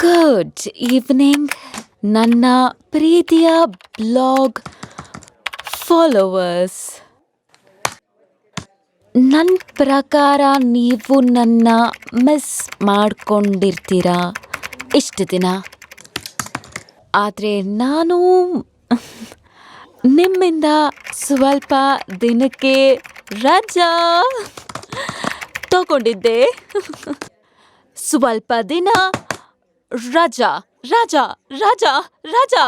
Good evening ನನ್ನ ಪ್ರೀತಿಯ blog followers. ನನ್ನ ಪ್ರಕಾರ ನೀವು ನನ್ನ ಮಿಸ್ ಮಾಡ್ಕೊಂಡಿರ್ತೀರಾ ಇಷ್ಟು ದಿನ. ಆದರೆ ನಾನು ನಿಮ್ಮಿಂದ ಸ್ವಲ್ಪ ದಿನಕ್ಕೆ ರಜಾ ತಗೊಂಡಿದ್ದೆ. ಸ್ವಲ್ಪ ದಿನ ರಜಾ ರಜಾ ರಜಾ ರಜಾ.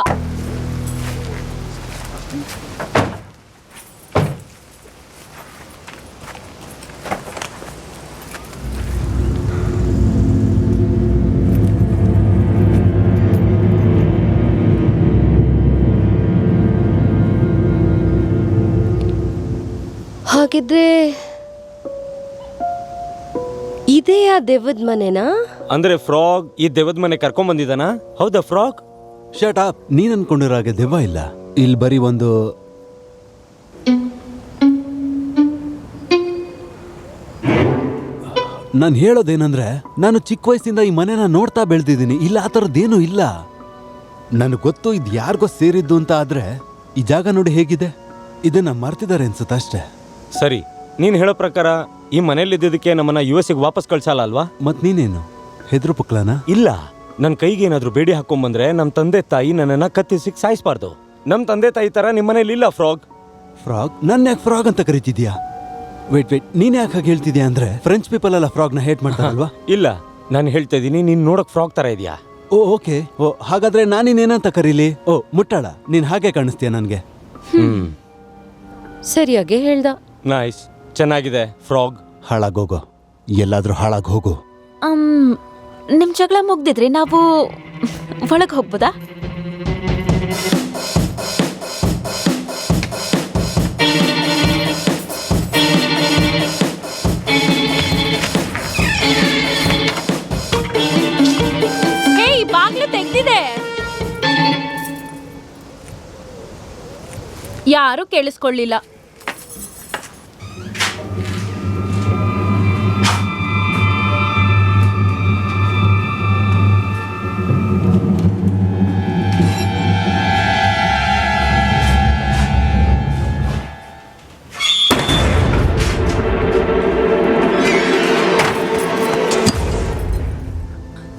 ಹಾಗಿದ್ರೆ ಇದೇ ಆ ದೆವ್ವದ ಮನೆನಾ? ಅಂದ್ರೆ ಫ್ರಾಗ್ ಈ ದೆವ್ವದ ಮನೆ ಕರ್ಕೊಂಡ್ ಬಂದಿದ್ದಾನ? ಹೌದಾ ಫ್ರಾಗ್? Shut up. ನೀನ್ ಅನ್ಕೊಂಡಿರೋ ಹಾಗೆ ದೆವ್ವ ಇಲ್ಲ. ಇಲ್ಲಿ ಬರೀ ಒಂದು ನಾನು ಹೇಳೋದೇನಂದ್ರೆ, ನಾನು ಚಿಕ್ಕ ವಯಸ್ಸಿಂದ ಈ ಮನೆನ ನೋಡ್ತಾ ಬೆಳೆದಿದ್ದೀನಿ. ಇಲ್ಲ ಆ ಥರದ್ದೇನೂ ಇಲ್ಲ. ನನಗೆ ಗೊತ್ತು ಇದು ಯಾರಿಗೋ ಸೇರಿದ್ದು ಅಂತ. ಆದ್ರೆ ಈ ಜಾಗ ನೋಡಿ ಹೇಗಿದೆ. ಇದನ್ನ ಮರ್ತಿದ್ದಾರೆ ಅನ್ಸುತ್ತೆ ಅಷ್ಟೇ. ಸರಿ, ನೀನ್ ಹೇಳೋ ಪ್ರಕಾರ ಈ ಮನೇಲಿದ್ದಕ್ಕೆ ನಮ್ಮನ್ನ US ಗೆ ವಾಪಸ್ ಕಳ್ಸಲ್ಲ ಅಲ್ವಾ? ಮತ್ ನೀನೇನು ಹೆದ್ರು ಪುಕ್ಲಾನ? ಇಲ್ಲ, ನನ್ನ ಕೈಗೆ ಏನಾದ್ರೂ ಬೇಡಿ ಹಾಕೊಂಡ್ಬಂದ್ರೆ ನಮ್ಮ ತಂದೆ ತಾಯಿ ನನ್ನನ್ನ ಕತ್ತಿಸಿ ಸಾಯಿಸ್ಬಾರ್ದು. ನಮ್ಮ ತಂದೆ ತಾಯಿ ತರ ನಿಮ್ಮನೇಲಿ ಇಲ್ಲ ಫ್ರಾಗ್. ಫ್ರಾಗ್? ನನ್ನ ಯಾಕೆ ಫ್ರಾಗ್ ಅಂತ ಕರಿತಿದ್ಯಾ? ವೇಟ್, ನೀನ್ ಯಾಕೆ ಹಾಗೆ ಹೇಳ್ತಿದ್ಯಾ? ಅಂದ್ರೆ ಫ್ರೆಂಚ್ ಪೀಪಲ್ ಎಲ್ಲ ಫ್ರಾಗ್ನ ಹೇಟ್ ಮಾಡ್ತಾರಲ್ವಾ? ಇಲ್ಲ, ನಾನು ಹೇಳ್ತಾ ಇದೀನಿ, ನೀನ್ ನೋಡಕ್ ಫ್ರಾಗ್ ತರ ಇದೆಯಾ? ಓಕೆ. ಹಾಗಾದ್ರೆ ನಾನಿನ್ನೇನಂತ ಕರೀಲಿ? ಮುಟ್ಟಾಳ, ನೀನ್ ಹಾಗೆ ಕಾಣಿಸ್ತೀಯ ನನ್ಗೆ. ಸರಿಯಾಗಿ ಹೇಳ್ದ. ನೈಸ್, ಚೆನ್ನಾಗಿದೆ ಫ್ರಾಗ್. ಹಾಳಾಗೋಗೋ, ಎಲ್ಲಾದ್ರೂ ಹಾಳಾಗ್ ಹೋಗು. ನಿಮ್ಮ ಜಗಳ ಮುಗ್ದಿದ್ರೆ ನಾವು ಒಳಗೆ ಹೋಗ್ಬೋದಾ? ಬಾಗ್ಲು ತೆಗ್ದಿದೆ. ಯಾರು ಕೇಳಿಸ್ಕೊಳ್ಳಿಲ್ಲ.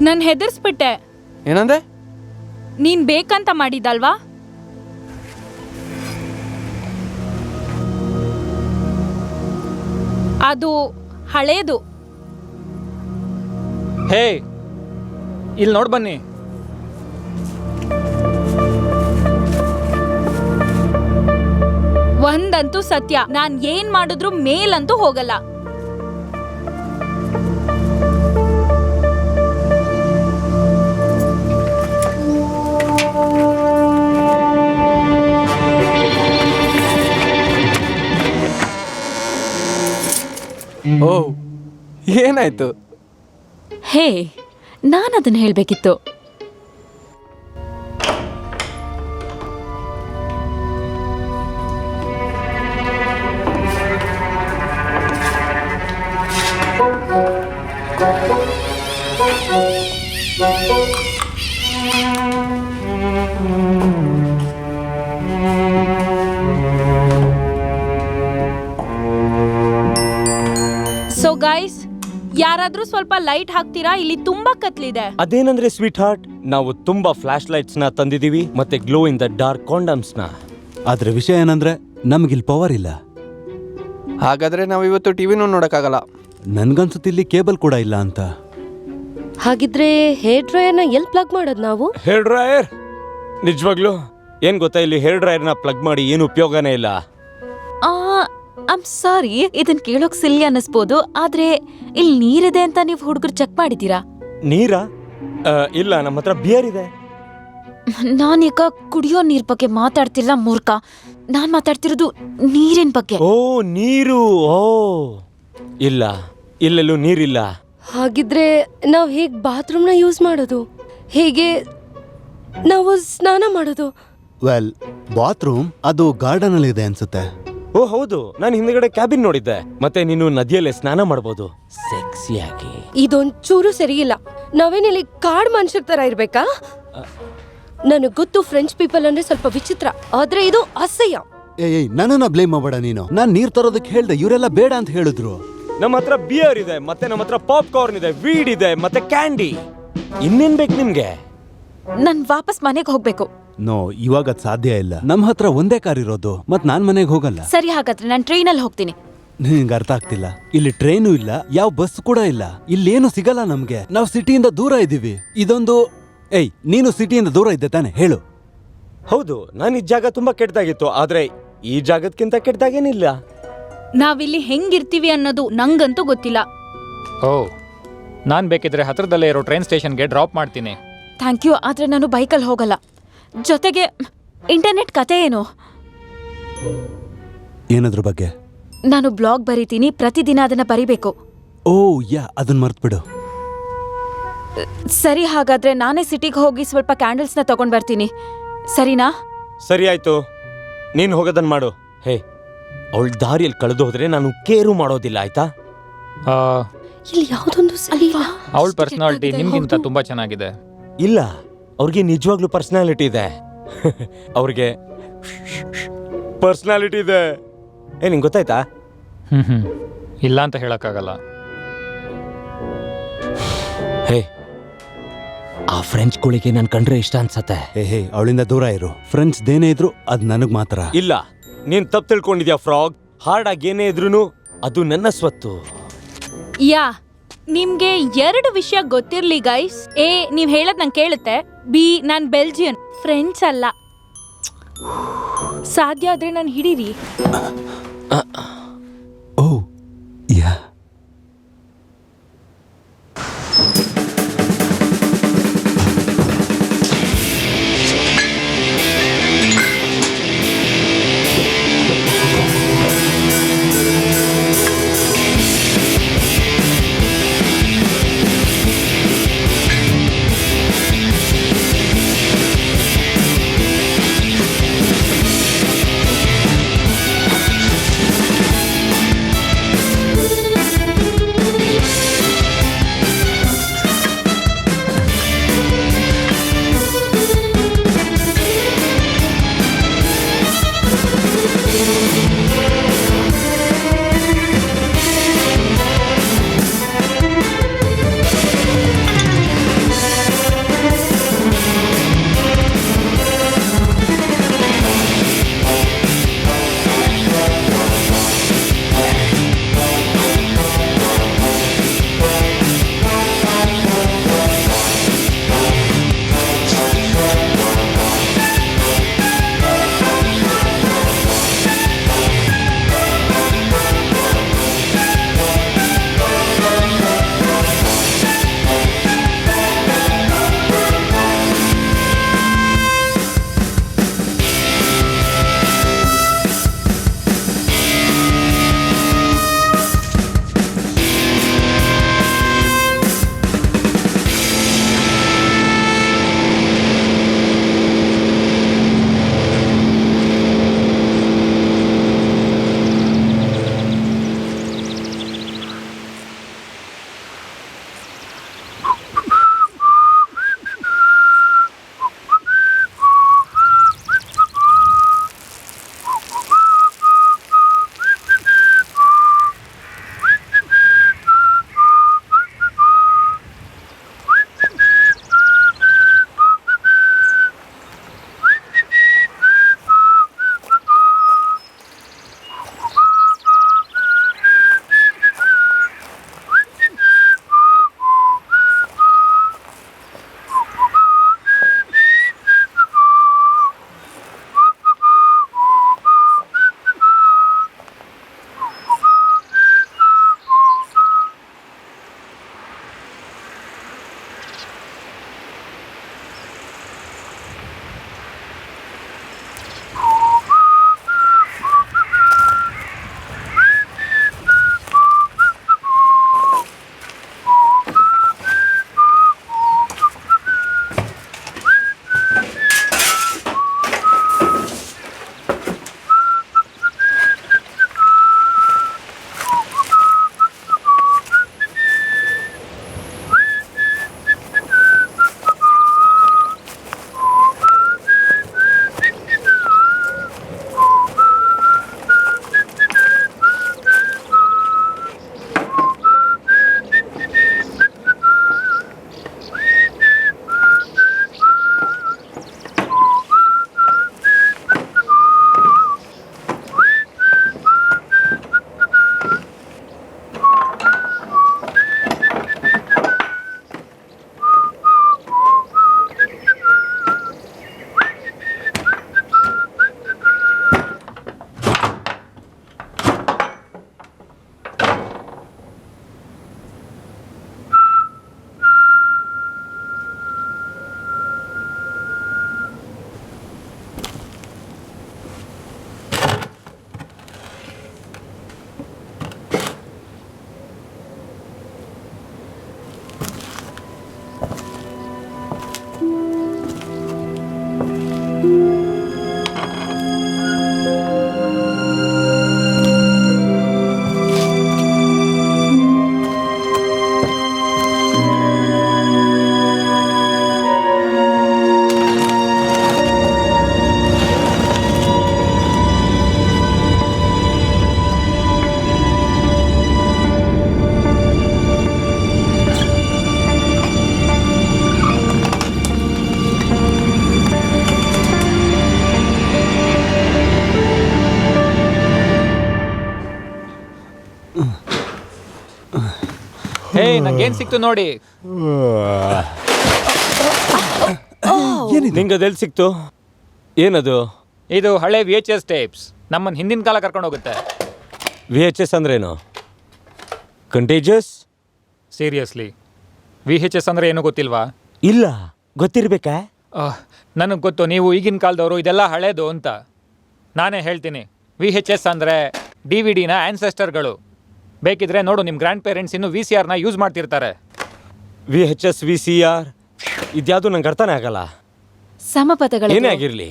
ನಾನು ಹೆದರ್ಸ್ಬಿಟ್ಟೆ. ಏನಂದೆ? ನೀನ್ ಬೇಕಂತ ಮಾಡಿದಲ್ವಾ? ಅದು ಹಳೇದು. ಹೇ, ಇಲ್ಲಿ ನೋಡ್ ಬನ್ನಿ. ಒಂದಂತೂ ಸತ್ಯ, ನಾನ್ ಏನ್ ಮಾಡಿದ್ರು ಮೇಲಂತೂ ಹೋಗಲ್ಲ. ಓ, ಏನಾಯ್ತು? ಹೇ, ನಾನು ಅದನ್ನ ಹೇಳ್ಬೇಕಿತ್ತು. ಸೊ ಗೈಸ್, ಯಾರಾದ್ರೂ ಸ್ವಲ್ಪ ಲೈಟ್ ಹಾಕ್ತೀರಾ? ಇಲ್ಲಿ ತುಂಬಾ ಕತ್ಲಿದೆ. ಅದೇನಂದ್ರೆ ಸ್ವೀಟ್ ಹಾರ್ಟ್, ನಾವು ತುಂಬಾ ಫ್ಲಾಶ್ ಲೈಟ್ಸ್ ನ ತಂದಿದೀವಿ, ಮತ್ತೆ glow in the dark condoms ನ. ಆದ್ರೆ ವಿಷಯ ಏನಂದ್ರೆ ನಮ್ಗಿಲ್ ಪವರ್ ಇಲ್ಲ. ಹಾಗಾದ್ರೆ ನಾವು ಇವತ್ತು ಟಿವಿನೂ ನೋಡಕ್ಕಾಗಲ್ಲ. ನನ್ಗನ್ಸುತ್ತಿಲ್ಲಿ ಕೇಬಲ್ ಕೂಡ ಇಲ್ಲ ಅಂತ. ಹಾಗಿದ್ರೆ ಹೇರ್ ಡ್ರೈಯರ್ನ ಎಲ್ಲಿ ಪ್ಲಗ್ ಮಾಡೋದು ನಾವು? Hair dryer? ನಿಜವಾಗ್ಲು ಏನ್ ಗೊತ್ತಾ, ಇಲ್ಲಿ ಹೇರ್ ಡ್ರೈಯರ್ ನ ಪ್ಲಗ್ ಮಾಡಿ ಏನು ಉಪಯೋಗನೇ ಇಲ್ಲ. ಐಮ್ ಸಾರಿ, ಇದನ್ ಕೇಳೋಕ್ ಸಿಲ್ಲಿ ಅನ್ನಿಸ್ಬೋದು, ಆದ್ರೆ ಇಲ್ಲಿ ನೀರಿದೆ ಅಂತ ನೀವು ಹುಡುಗರು ಚೆಕ್ ಮಾಡಿದೀರಾ? ನೀರಾ? ಇಲ್ಲ, ನಮ್ಮ ಹತ್ರ ಬಿಯರ್ ಇದೆ. ನಾನೀಗ ಕುಡಿಯೋ ನೀರ್ ಬಗ್ಗೆ ಮಾತಾಡ್ತಿಲ್ಲ ಮೂರ್ಖ. ನಾನ್ ಮಾತಾಡ್ತಿರೋದು ನೀರಿನ ಬಗ್ಗೆ. ಓ, ನೀರು. ಓ ಇಲ್ಲ, ಇಲ್ಲೆಲ್ಲೂ ನೀರಿಲ್ಲ. ಹಾಗಿದ್ರೆ ನಾವ್ ಹೇಗ್ ಬಾತ್ರೂಮ್ನ ಯೂಸ್ ಮಾಡೋದು? ಹೇಗೆ ನಾವು ಸ್ನಾನ ಮಾಡೋದು? ವೆಲ್, ಬಾತ್ರೂಮ್ ಅದು ಗಾರ್ಡನ್ ಅಲ್ಲಿ ಇದೆ ಅನ್ಸುತ್ತೆ. ಓ ಹೌದು, ನಾನು ಹಿಂದ್ಗಡೆ ಕ್ಯಾಬಿನ್ ನೋಡಿದ್ದೆ. ಮತ್ತೆ ನೀನು ನದಿಯಲ್ಲೇ ಸ್ನಾನ ಮಾಡ್ಬೋದು ಸೆಕ್ಸಿಯಾಗಿ. ಇದೊಂಚೂರು ಸರಿಯಿಲ್ಲ. ನಾವೇನಿಲ್ಲಿ ಕಾಡ್ ಮನುಷ್ಯರ ತರ ಇರ್ಬೇಕಾ? ನನಗ್ ಗೊತ್ತು ಫ್ರೆಂಚ್ ಪೀಪಲ್ ಅಂದ್ರೆ ಸ್ವಲ್ಪ ವಿಚಿತ್ರ, ಆದ್ರೆ ಇದು ಅಸಹ್ಯ. ಏಯ್ ನನ್ನನ್ನ ಬ್ಲೇಮ್ ಮಾಡಬೇಡ ನೀನು. ನಾನ್ ನೀರ್ ತರೋದಕ್ಕೆ ಹೇಳ್ದೆ, ಇವರೆಲ್ಲ ಬೇಡ ಅಂತ ಹೇಳಿದ್ರು. ನಮ್ಮ ಹತ್ರ ಬಿಯರ್ ಇದೆ, ಮತ್ತೆ ನಮ್ಮ ಹತ್ರ ಪಾಪ್ಕಾರ್ನ್ ಇದೆ, ವೀಡ್ ಇದೆ, ಮತ್ತೆ ಕ್ಯಾಂಡಿ. ಇನ್ನೇನ್ ಬೇಕು ನಿಮ್ಗೆ? ನನ್ ವಾಪಸ್ ಮನೆಗೆ ಹೋಗ್ಬೇಕು. ನೋ, ಇವಾಗ ಅದ್ ಸಾಧ್ಯ ಇಲ್ಲ. ನಮ್ ಹತ್ರ ಒಂದೇ ಕಾರ್ ಇರೋದು, ಮತ್ ನಾನ್ ಮನೆಗೆ ಹೋಗಲ್ಲ. ಸರಿ, ಹಾಗಾದ್ರೆ ನಾನು ಟ್ರೈನಲ್ಲಿ ಹೋಗ್ತೀನಿ. ನಿಂಗೆ ಅರ್ಥ ಆಗ್ತಿಲ್ಲ. ಇಲ್ಲಿ ಟ್ರೈನು ಇಲ್ಲ, ಯಾವ ಬಸ್ ಕೂಡ ಇಲ್ಲ. ಇಲ್ಲೇನು ಸಿಗಲ್ಲ ನಮ್ಗೆ. ನಾವು ಸಿಟಿಯಿಂದ ದೂರ ಇದೀವಿ. ಇದೊಂದು ಏಯ್, ನೀನು ಸಿಟಿಯಿಂದ ದೂರ ಇದ್ದೆ ತಾನೆ? ಹೇಳು. ಹೌದು, ನಾನು ಈ ಜಾಗ ತುಂಬಾ ಕೆಟ್ಟದಾಗಿತ್ತು, ಆದ್ರೆ ಈ ಜಾಗಕ್ಕಿಂತ ಕೆಟ್ಟದಾಗೇನಿಲ್ಲ. ನಾವಿಲ್ಲಿ ಹೆಂಗಿರ್ತೀವಿ ಅನ್ನೋದು ನಂಗಂತೂ ಗೊತ್ತಿಲ್ಲ. ಓ, ನಾನು ಬೇಕಿದ್ರೆ ಹತ್ರದಲ್ಲೇ ಇರೋ ಟ್ರೈನ್ ಸ್ಟೇಷನ್ಗೆ ಡ್ರಾಪ್ ಮಾಡ್ತೀನಿ. ಥ್ಯಾಂಕ್ ಯು, ಆದ್ರೆ ನಾನು ಬೈಕಲ್ಲಿ ಹೋಗಲ್ಲ. ಜೊತೆಗೆ ಇಂಟರ್ನೆಟ್ ಕತೆ ಏನು? ಏನದ್ರ ಬಗ್ಗೆ? ನಾನು ಬ್ಲಾಗ್ ಬರೀತೀನಿ, ಪ್ರತಿದಿನ ಅದನ್ನ ಬರಿಬೇಕು. ಓ ಯಾ, ಅದನ್ನ ಮರ್ತ್ಬಿಡು. ಸರಿ, ಹಾಗಾದ್ರೆ ನಾನೇ ಸಿಟಿಗೆ ಹೋಗಿ ಸ್ವಲ್ಪ ಕ್ಯಾಂಡಲ್ಸ್ನ ತಗೊಂಡ್ ಬರ್ತೀನಿ. ಸರಿನಾ? ಸರಿ ಆಯ್ತು, ನೀನ್ ಹೋಗೋದನ್ ಮಾಡು. ಹೇ, ಅವಳ ದಾರಿಯಲ್ಲಿ ಕಳೆದು ಹೋದ್ರೆ ನಾನು ಕೇರು ಮಾಡೋದಿಲ್ಲ, ಆಯ್ತಾ? ಇಲ್ಲಿ ಯಾವ್ದೊಂದು ಸರಿ ಇಲ್ಲ. ಅವಳ ಪರ್ಸನಾಲಿಟಿ ನಿಮ್ಗಿಂತ ತುಂಬಾ ಚೆನ್ನಾಗಿದೆ. ಇಲ್ಲ, ಅವ್ರಿಗೆ ನಿಜವಾಗ್ಲೂ ಪರ್ಸನಾಲಿಟಿ ಇದೆ. ಅವ್ರಿಗೆ ಪರ್ಸನಾಲಿಟಿ ಇದೆ. ನಿಂಗೆ ಗೊತ್ತಾಯ್ತಾ? ಇಲ್ಲ ಅಂತ ಹೇಳಕ್ಕಾಗಲ್ಲ. ಹೇ, ಆ ಫ್ರೆಂಚ್ ಕೋಳಿಗೆ ನನ್ ಕಂಡ್ರೆ ಇಷ್ಟ ಅನ್ಸತ್ತೆ. ಹೇ, ಅವಳಿಂದ ದೂರ ಇರು. ಫ್ರೆಂಡ್ಸ್ ದೇನೇ ಇದ್ರು ಅದ್ ನನಗ್ ಮಾತ್ರ. ಇಲ್ಲ, ನೀನ್ ತಪ್ಪು ತಿಳ್ಕೊಂಡಿದ್ಯಾ ಫ್ರಾಗ್. ಹಾರ್ಡ್ ಆಗಿ ಏನೇ ಇದ್ರೂನು ಅದು ನನ್ನ ಸ್ವತ್ತು. ಯಾ, ನಿಮ್ಗೆ 2 ವಿಷಯ ಗೊತ್ತಿರ್ಲಿ ಗೈಸ್. ಎ, ನೀವ್ ಹೇಳದ್ ನಂಗೆ ಕೇಳುತ್ತೆ. ಬಿ, ನಾನ್ ಬೆಲ್ಜಿಯನ್, ಫ್ರೆಂಚ್ ಅಲ್ಲ. ಸಾಧ್ಯ ಆದ್ರೆ ನಾನು ಹಿಡೀರಿ. ಓ ಯಾ. ಹೇ ನಂಗೇನ್ ಸಿಕ್ತು ನೋಡಿ. ನಿಂಗೆ ಅದೆಲ್ಲಿ ಸಿಕ್ತು? ಏನದು? ಇದು ಹಳೆ VHS ಟೇಪ್ಸ್. ನಮ್ಮನ್ನ ಹಿಂದಿನ ಕಾಲ ಕರ್ಕೊಂಡು ಹೋಗುತ್ತೆ. VHS ಅಂದ್ರೇನು? ಕಂಟೇಜಸ್? ಸೀರಿಯಸ್ಲಿ, VHS ಅಂದ್ರೆ ಏನು ಗೊತ್ತಿಲ್ವಾ? ಇಲ್ಲ, ಗೊತ್ತಿರ್ಬೇಕಾ? ನನಗೆ ಗೊತ್ತು ನೀವು ಈಗಿನ ಕಾಲದವರು ಇದೆಲ್ಲ ಹಳೇದು ಅಂತ. ನಾನೇ ಹೇಳ್ತೀನಿ. VHS ಅಂದರೆ DVD-ನ ಆನ್ಸೆಸ್ಟರ್ಗಳು. ಬೇಕಿದ್ರೆ ನೋಡು, ನಿಮ್ಮ ಗ್ರ್ಯಾಂಡ್ ಪೇರೆಂಟ್ಸ್ ಇನ್ನು VCR-ನ ಯೂಸ್ ಮಾಡ್ತಿರ್ತಾರೆ. VHS VCR ಇದ್ಯಾವುದು ನಂಗೆ ಅರ್ಥನೇ ಆಗಲ್ಲ. ಸಮಪದಗಳು ಏನೇ ಆಗಿರ್ಲಿ,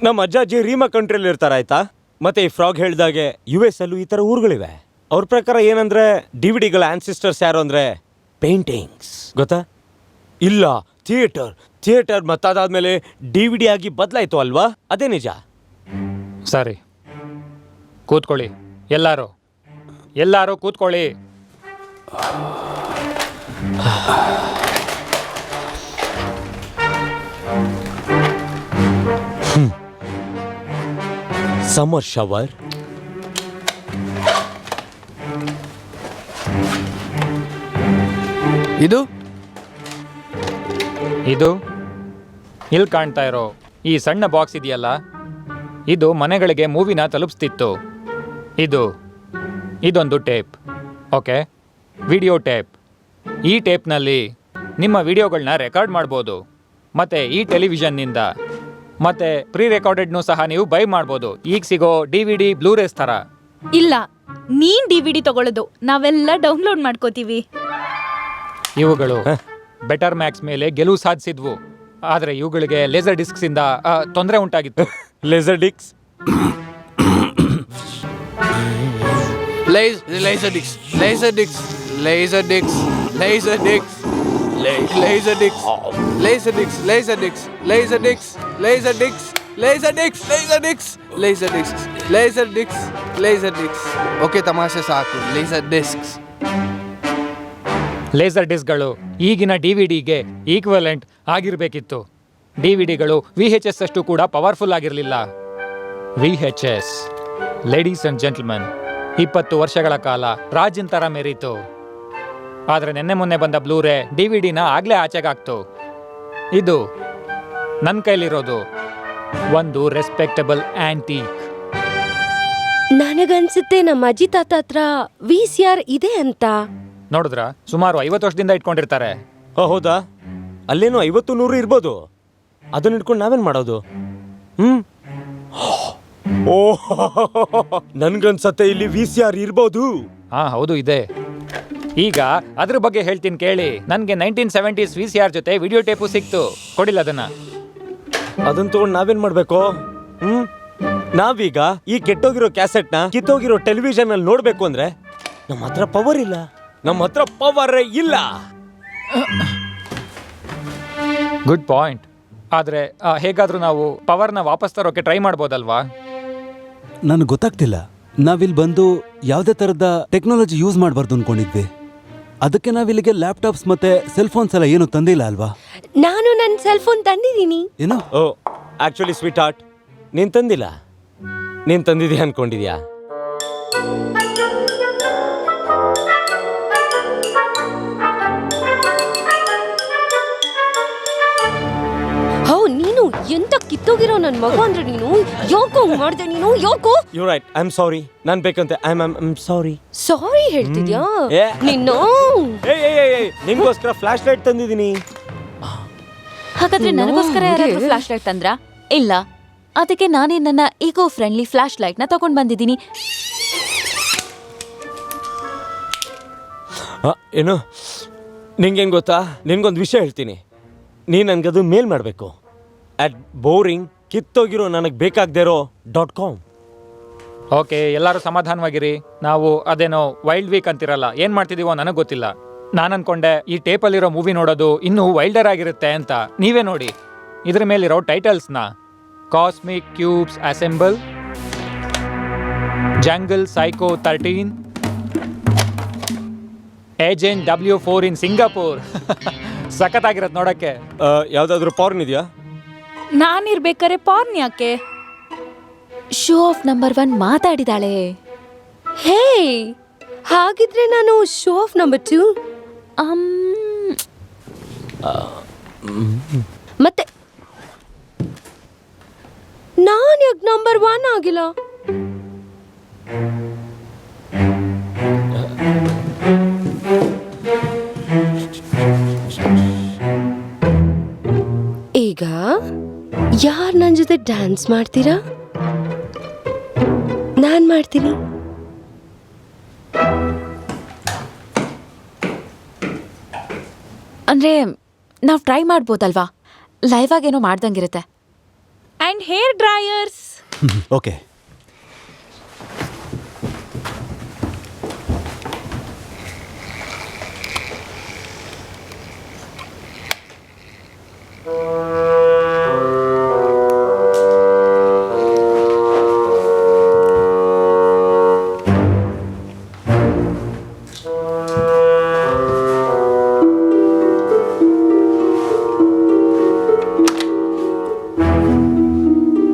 ನಮ್ಮ ಅಜ್ಜಾಜಿ ರೀಮಾ ಕಂಟ್ರಿಯಲ್ಲಿ ಇರ್ತಾರ ಆಯ್ತಾ. ಮತ್ತೆ ಈ ಫ್ರಾಗ್ ಹೇಳ್ದಾಗೆ US ಅಲ್ಲೂ ಈ ಥರ ಊರುಗಳಿವೆ. ಅವ್ರ ಪ್ರಕಾರ ಏನಂದ್ರೆ DVD-ಗಳ ಆನ್ಸಿಸ್ಟರ್ಸ್ ಯಾರು ಅಂದ್ರೆ ಪೇಂಟಿಂಗ್ಸ್, ಗೊತ್ತಾ? ಇಲ್ಲ, ಥಿಯೇಟರ್ ಮತ್ತಾದಾದ್ಮೇಲೆ DVD ಆಗಿ ಬದಲಾಯ್ತು ಅಲ್ವಾ? ಅದೇ ನಿಜ. ಸರಿ, ಕೂತ್ಕೊಳ್ಳಿ. ಎಲ್ಲರೂ ಕೂತ್ಕೊಳ್ಳಿ. ಸಮ್ಮರ್ ಶವರ್, ಇದು ಇಲ್ಲಿ ಕಾಣ್ತಾ ಇರೋ ಈ ಸಣ್ಣ ಬಾಕ್ಸ್ ಇದೆಯಲ್ಲ, ಇದು ಮನೆಗಳಿಗೆ ಮೂವಿನ ತಲುಪಿಸ್ತಿತ್ತು. ಇದೊಂದು ಟೇಪ್, ಓಕೆ, ವಿಡಿಯೋ ಟೇಪ್. ಈ ಟೇಪ್ನಲ್ಲಿ ನಿಮ್ಮ ವಿಡಿಯೋಗಳನ್ನ ರೆಕಾರ್ಡ್ ಮಾಡ್ಬೋದು. ಮತ್ತು ಈ ಟೆಲಿವಿಷನ್ನಿಂದ ಮತ್ತು ಪ್ರೀ ರೆಕಾರ್ಡೆಡ್ನೂ ಸಹ ನೀವು ಬೈ ಮಾಡ್ಬೋದು. ಈಗ ಸಿಗೋ DVD ಬ್ಲೂರೇಸ್ ಥರ. ಇಲ್ಲ, ನೀನ್ DVD ತಗೊಳ್ಳೋದು, ನಾವೆಲ್ಲ ಡೌನ್ಲೋಡ್ ಮಾಡ್ಕೋತೀವಿ. ಇವುಗಳು ಬೆಟರ್ ಮ್ಯಾಕ್ಸ್ ಮೇಲೆ ಗೆಲುವು ಸಾಧಿಸಿದ್ವು. ಆದರೆ ಇವುಗಳಿಗೆ ಲೇಸರ್ ಡಿಸ್ಕ್ಸಿಂದ ತೊಂದರೆ ಉಂಟಾಗಿತ್ತು. Laser disc, laser discs, laser discs, laser discs, laser discs, laser discs, laser discs, laser discs, laser discs, laser discs, laser discs, laser discs, laser discs, laser discs, laser discs. Okay, ತಮಾಷೆ ಸಾಕು. Laser discs. Laser ಡಿಸ್ಕ್ಗಳು ಈಗಿನ DVD-ಗೆ equivalent ಆಗಿರಬೇಕಿತ್ತು. DVDಗಳು VHS ಅಷ್ಟು ಕೂಡ powerful ಆಗಿರಲಿಲ್ಲ. VHS, ladies and gentleman, 20 ವರ್ಷಗಳ ಕಾಲ robin ಥರ ಮೆರೀತು. ಆದರೆ ನೆನ್ನೆ ಮೊನ್ನೆ ಬಂದ ಬ್ಲೂರೇ DVD-ನ ಆಗಲೇ ಆಚೆಗಾಕ್ತು. ಇದು ನನ್ನ ಕೈಲಿರೋದು ಒಂದು ರೆಸ್ಪೆಕ್ಟಬಲ್ ಆಂಟೀಕ್. ನನಗನ್ಸುತ್ತೆ ನಮ್ಮ ಅಜ್ಜಿ ತಾತ ಹತ್ರ VCR ಇದೆ ಅಂತ. ನೋಡಿದ್ರ, ಸುಮಾರು 50 ವರ್ಷದಿಂದ ಇಟ್ಕೊಂಡಿರ್ತಾರೆ. ಹೌದಾ? ಅಲ್ಲೇನೋ 50-100 ಇರ್ಬೋದು. ಅದನ್ನ ಇಟ್ಕೊಂಡು ನಾವೇನ್ ಮಾಡೋದು? ಓಹ್, ನನ್ಗನ್ಸತ್ತೆ ಇಲ್ಲಿ VCR ಇರ್ಬೋದು. ಹೌದು, ಇದೆ. ಈಗ ಅದ್ರ ಬಗ್ಗೆ ಹೇಳ್ತೀನಿ ಕೇಳಿ. ನನಗೆ 1970s VCR ಜೊತೆ ವಿಡಿಯೋ ಟೇಪು ಸಿಕ್ತು. ಕೊಡಿಲ್ಲ ಅದನ್ನ. ಅದನ್ನ ತಗೊಂಡು ನಾವೇನ್ ಮಾಡ್ಬೇಕು? ನಾವೀಗ ಈ ಕೆಟ್ಟೋಗಿರೋ ಕ್ಯಾಸೆಟ್ನ ಕಿತ್ತೋಗಿರೋ ಟೆಲಿವಿಷನ್ ಅಲ್ಲಿ ನೋಡ್ಬೇಕು ಅಂದ್ರೆ ನಮ್ಮ ಹತ್ರ ಪವರ್ ಇಲ್ಲ. Good point. ಆದ್ರೆ ಹೇಗಾದ್ರೂ ನಾವು ಪವರ್ನ ವಾಪಸ್ ತರೋಕೆ ಟ್ರೈ ಮಾಡ್ಬೋದಲ್ವಾ? ನನಗೆ ಗೊತ್ತಾಗ್ತಿಲ್ಲ. ನಾವಿಲ್ಲಿ ಬಂದು ಯಾವುದೇ ಥರದ ಟೆಕ್ನಾಲಜಿ ಯೂಸ್ ಮಾಡಬಾರ್ದು ಅನ್ಕೊಂಡಿದ್ವಿ. ಅದಕ್ಕೆ ನಾವಿಲ್ಲಿಗೆ ಲ್ಯಾಪ್ಟಾಪ್ಸ್ ಮತ್ತೆ ಸೆಲ್ ಫೋನ್ಸ್ ಎಲ್ಲ ಏನು ತಂದಿಲ್ಲ ಅಲ್ವಾ? ನಾನು ನನ್ನ ಸೆಲ್ ಫೋನ್ ತಂದಿದ್ದೀನಿ. ಏನು? ಓ, ಆಕ್ಚುಲಿ ಸ್ವೀಟ್ ಹಾರ್ಟ್, ನೀನ್ ತಂದಿಲ್ಲ. ನೀನ್ ತಂದಿದ್ಯಾ ಅನ್ಕೊಂಡಿದ್ಯಾ? ನೀನು ಎಂತ ಕಿತ್ತೋಗಿರೋ ನನ್ನ ಮಗ ಅಂದ್ರೆ ನೀನು ಯಾಕೋ ಮಾಡ್ದೆ? ನೀನು ಯಾಕೋ? You right, I am sorry. ನಾನ್ ಬೇಕಂತೆ ಐ ಆಮ್ ಸಾರಿ. ಸಾರಿ ಹೇಳ್ತಿದ್ಯಾ? ನಿನ್ನ ನಿಮ್ಗೋಸ್ಕರ ಫ್ಲಾಶ್ ಲೈಟ್ ತಂದಿದ್ದೀನಿ. ಹಾಗಾದ್ರೆ ನನಗೋಸ್ಕರ ಯಾರಾದ್ರೂ ಫ್ಲಾಶ್ ಲೈಟ್ ತಂದ್ರಾ? ಇಲ್ಲ, ಅದಕ್ಕೆ ನಾನೇ ನನ್ನ ಈಗೋ ಫ್ರೆಂಡ್ಲಿ ಫ್ಲಾಶ್ ಲೈಟ್ ನ ತಗೊಂಡ್ ಬಂದಿದ್ದೀನಿ. ಏನು? ನಿಂಗೇನು ಗೊತ್ತಾ, ನಿನ್ಗೊಂದು ವಿಷಯ ಹೇಳ್ತೀನಿ. ನೀ ನನ್ಗದು ಮೇಲ್ ಮಾಡಬೇಕು. ಅಟ್ ಬೋರಿಂಗ್ ಕಿತ್ತೋಗಿರೋ ನನಗೆ ಬೇಕಾಗದೇ ಇರೋ .com. ಓಕೆ, ಎಲ್ಲರೂ ಸಮಾಧಾನವಾಗಿರಿ. ನಾವು ಅದೇನೋ ವೈಲ್ಡ್ ವೀಕ್ ಅಂತಿರಲ್ಲ, ಏನು ಮಾಡ್ತಿದ್ದೀವೋ ನನಗೆ ಗೊತ್ತಿಲ್ಲ. ನಾನು ಅನ್ಕೊಂಡೆ ಈ ಟೇಪಲ್ಲಿರೋ ಮೂವಿ ನೋಡೋದು ಇನ್ನೂ ವೈಲ್ಡರ್ ಆಗಿರುತ್ತೆ ಅಂತ. ನೀವೇ ನೋಡಿ ಇದ್ರ ಮೇಲಿರೋ ಟೈಟಲ್ಸ್ನ: cosmic cubes assemble, jungle psycho 13, agent W4 in Singapore. ಸಖತ್ತಾಗಿರತ್ತೆ ನೋಡಕ್ಕೆ. ಯಾವುದಾದ್ರೂ ಪಾರ್ನ್ ಇದೆಯಾ? ನಾನಿರ್ಬೇಕಾರೆ ಪಾರ್ನ್ ಯಾಕೆ? ಶೋ ಆಫ್ ನಂಬರ್ 1 ಮಾತಾಡಿದಾಳೆ. ಹೇ, ಹಾಗಿದ್ರೆ ನಾನು ಶೋ ಆಫ್ ನಂಬರ್ 2. ಮತ್ತೆ ನಾನು ಯಾಕೆ ನಂಬರ್ 1 ಆಗಿಲ್ಲ? ಈಗ ಯಾರು ನನ್ನ ಜೊತೆ ಡ್ಯಾನ್ಸ್ ಮಾಡ್ತೀರಾ? ನಾನ್ ಮಾಡ್ತೀನಿ. ಅಂದ್ರೆ ನಾವು ಟ್ರೈ ಮಾಡ್ಬೋದಲ್ವಾ? ಲೈವ್ ಆಗೇನೋ ಮಾಡ್ದಂಗಿರುತ್ತೆ. And hair dryers. ಓಕೆ.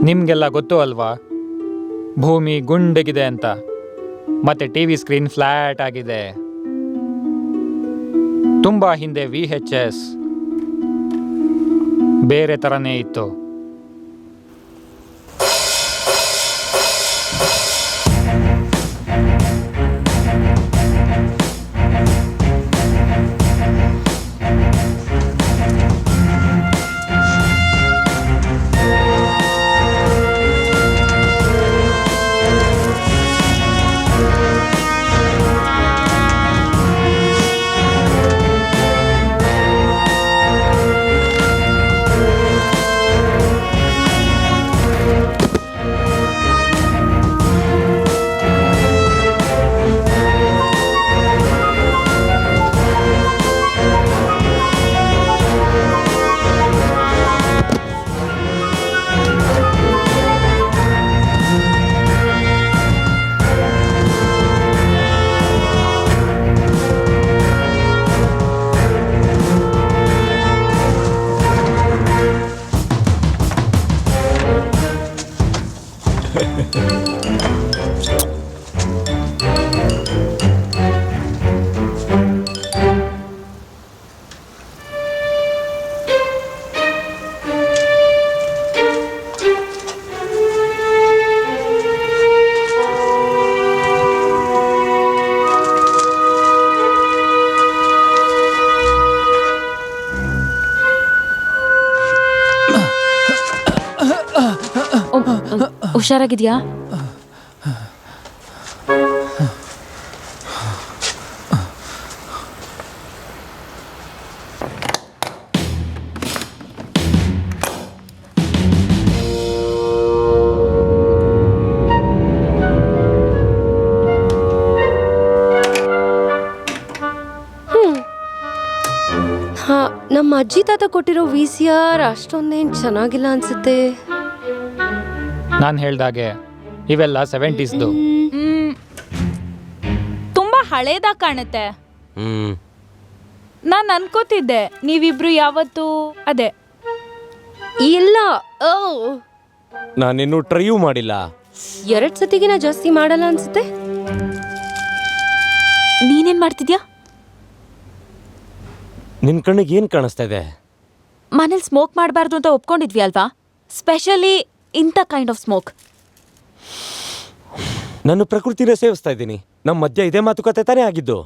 ನಿಮಗೆಲ್ಲ ಗೊತ್ತು ಅಲ್ವಾ, ಭೂಮಿ ಗುಂಡಗಿದೆ ಅಂತ, ಮತ್ತೆ ಟಿವಿ ಸ್ಕ್ರೀನ್ ಫ್ಲಾಟ್ ಆಗಿದೆ. ತುಂಬಾ ಹಿಂದೆ VHS ಬೇರೆ ಥರನೇ ಇತ್ತು. ಹುಷಾರಾಗಿದ್ಯಾ? ಹಾ, ನಮ್ಮ ಅಜ್ಜಿ ತಾತ ಕೊಟ್ಟಿರೋ VCR ಅಷ್ಟೊಂದೇನು ಚೆನ್ನಾಗಿಲ್ಲ ಅನ್ಸುತ್ತೆ. ನಾನು ಹೇಳ್ದಾಗೆ ಇವೆಲ್ಲ 70ಸ್ದು. ತುಂಬಾ ಹಳೇದಾಗ ಕಾಣುತ್ತೆ. ನಾನು ಅನ್ಕೋತಿದ್ದೆ ನೀವಿಬ್ರು ಯಾವತ್ತು ಅದೇ. ಇಲ್ಲ, ನಾನಿನ್ನೂ ಟ್ರೈಯೂ ಮಾಡಿಲ್ಲ. 2 ಸತಿಗಿನ ಜಾಸ್ತಿ ಮಾಡಲ್ಲ ಅನ್ಸುತ್ತೆ. ನೀನೇನ್ ಮಾಡ್ತಿದ್ಯಾ? ನಿನ್ ಕಣ್ಣಿಗೆ ಏನ್ ಕಾಣಿಸ್ತಾ ಇದೆ? ಮನೇಲಿ ಸ್ಮೋಕ್ ಮಾಡಬಾರ್ದು ಅಂತ ಒಪ್ಕೊಂಡಿದ್ವಿ ಅಲ್ವಾ? ಸ್ಪೆಷಲಿ ಇಂಥ ಕೈಂಡ್ ಆಫ್ ಸ್ಮೋಕ್. ನಾನು ಪ್ರಕೃತಿನೇ ಸೇವಿಸ್ತಾ ಇದ್ದೀನಿ. ನಮ್ಮ ಮಧ್ಯ ಇದೇ ಮಾತುಕತೆ ತಾನೇ ಆಗಿದ್ದು.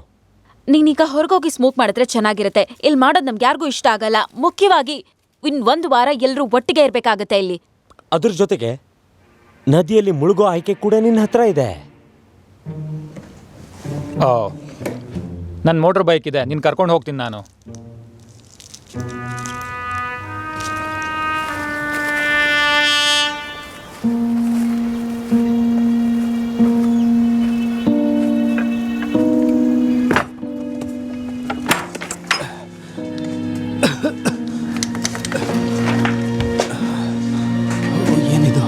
ನೀನೀಗ ಹೊರಗೋಗಿ ಸ್ಮೋಕ್ ಮಾಡಿದ್ರೆ ಚೆನ್ನಾಗಿರುತ್ತೆ. ಇಲ್ಲಿ ಮಾಡೋದು ನಮ್ಗೆ ಯಾರಿಗೂ ಇಷ್ಟ ಆಗಲ್ಲ. ಮುಖ್ಯವಾಗಿ 1 ವಾರ ಎಲ್ಲರೂ ಒಟ್ಟಿಗೆ ಇರಬೇಕಾಗತ್ತೆ ಇಲ್ಲಿ. ಅದ್ರ ಜೊತೆಗೆ ನದಿಯಲ್ಲಿ ಮುಳುಗೋ ಆಯ್ಕೆ ಕೂಡ ನಿನ್ನ ಹತ್ರ ಇದೆ. ನನ್ನ ಮೋಟರ್ ಬೈಕ್ ಇದೆ, ನಿನ್ನ ಕರ್ಕೊಂಡು ಹೋಗ್ತೀನಿ ನಾನು. ಏನಿದು?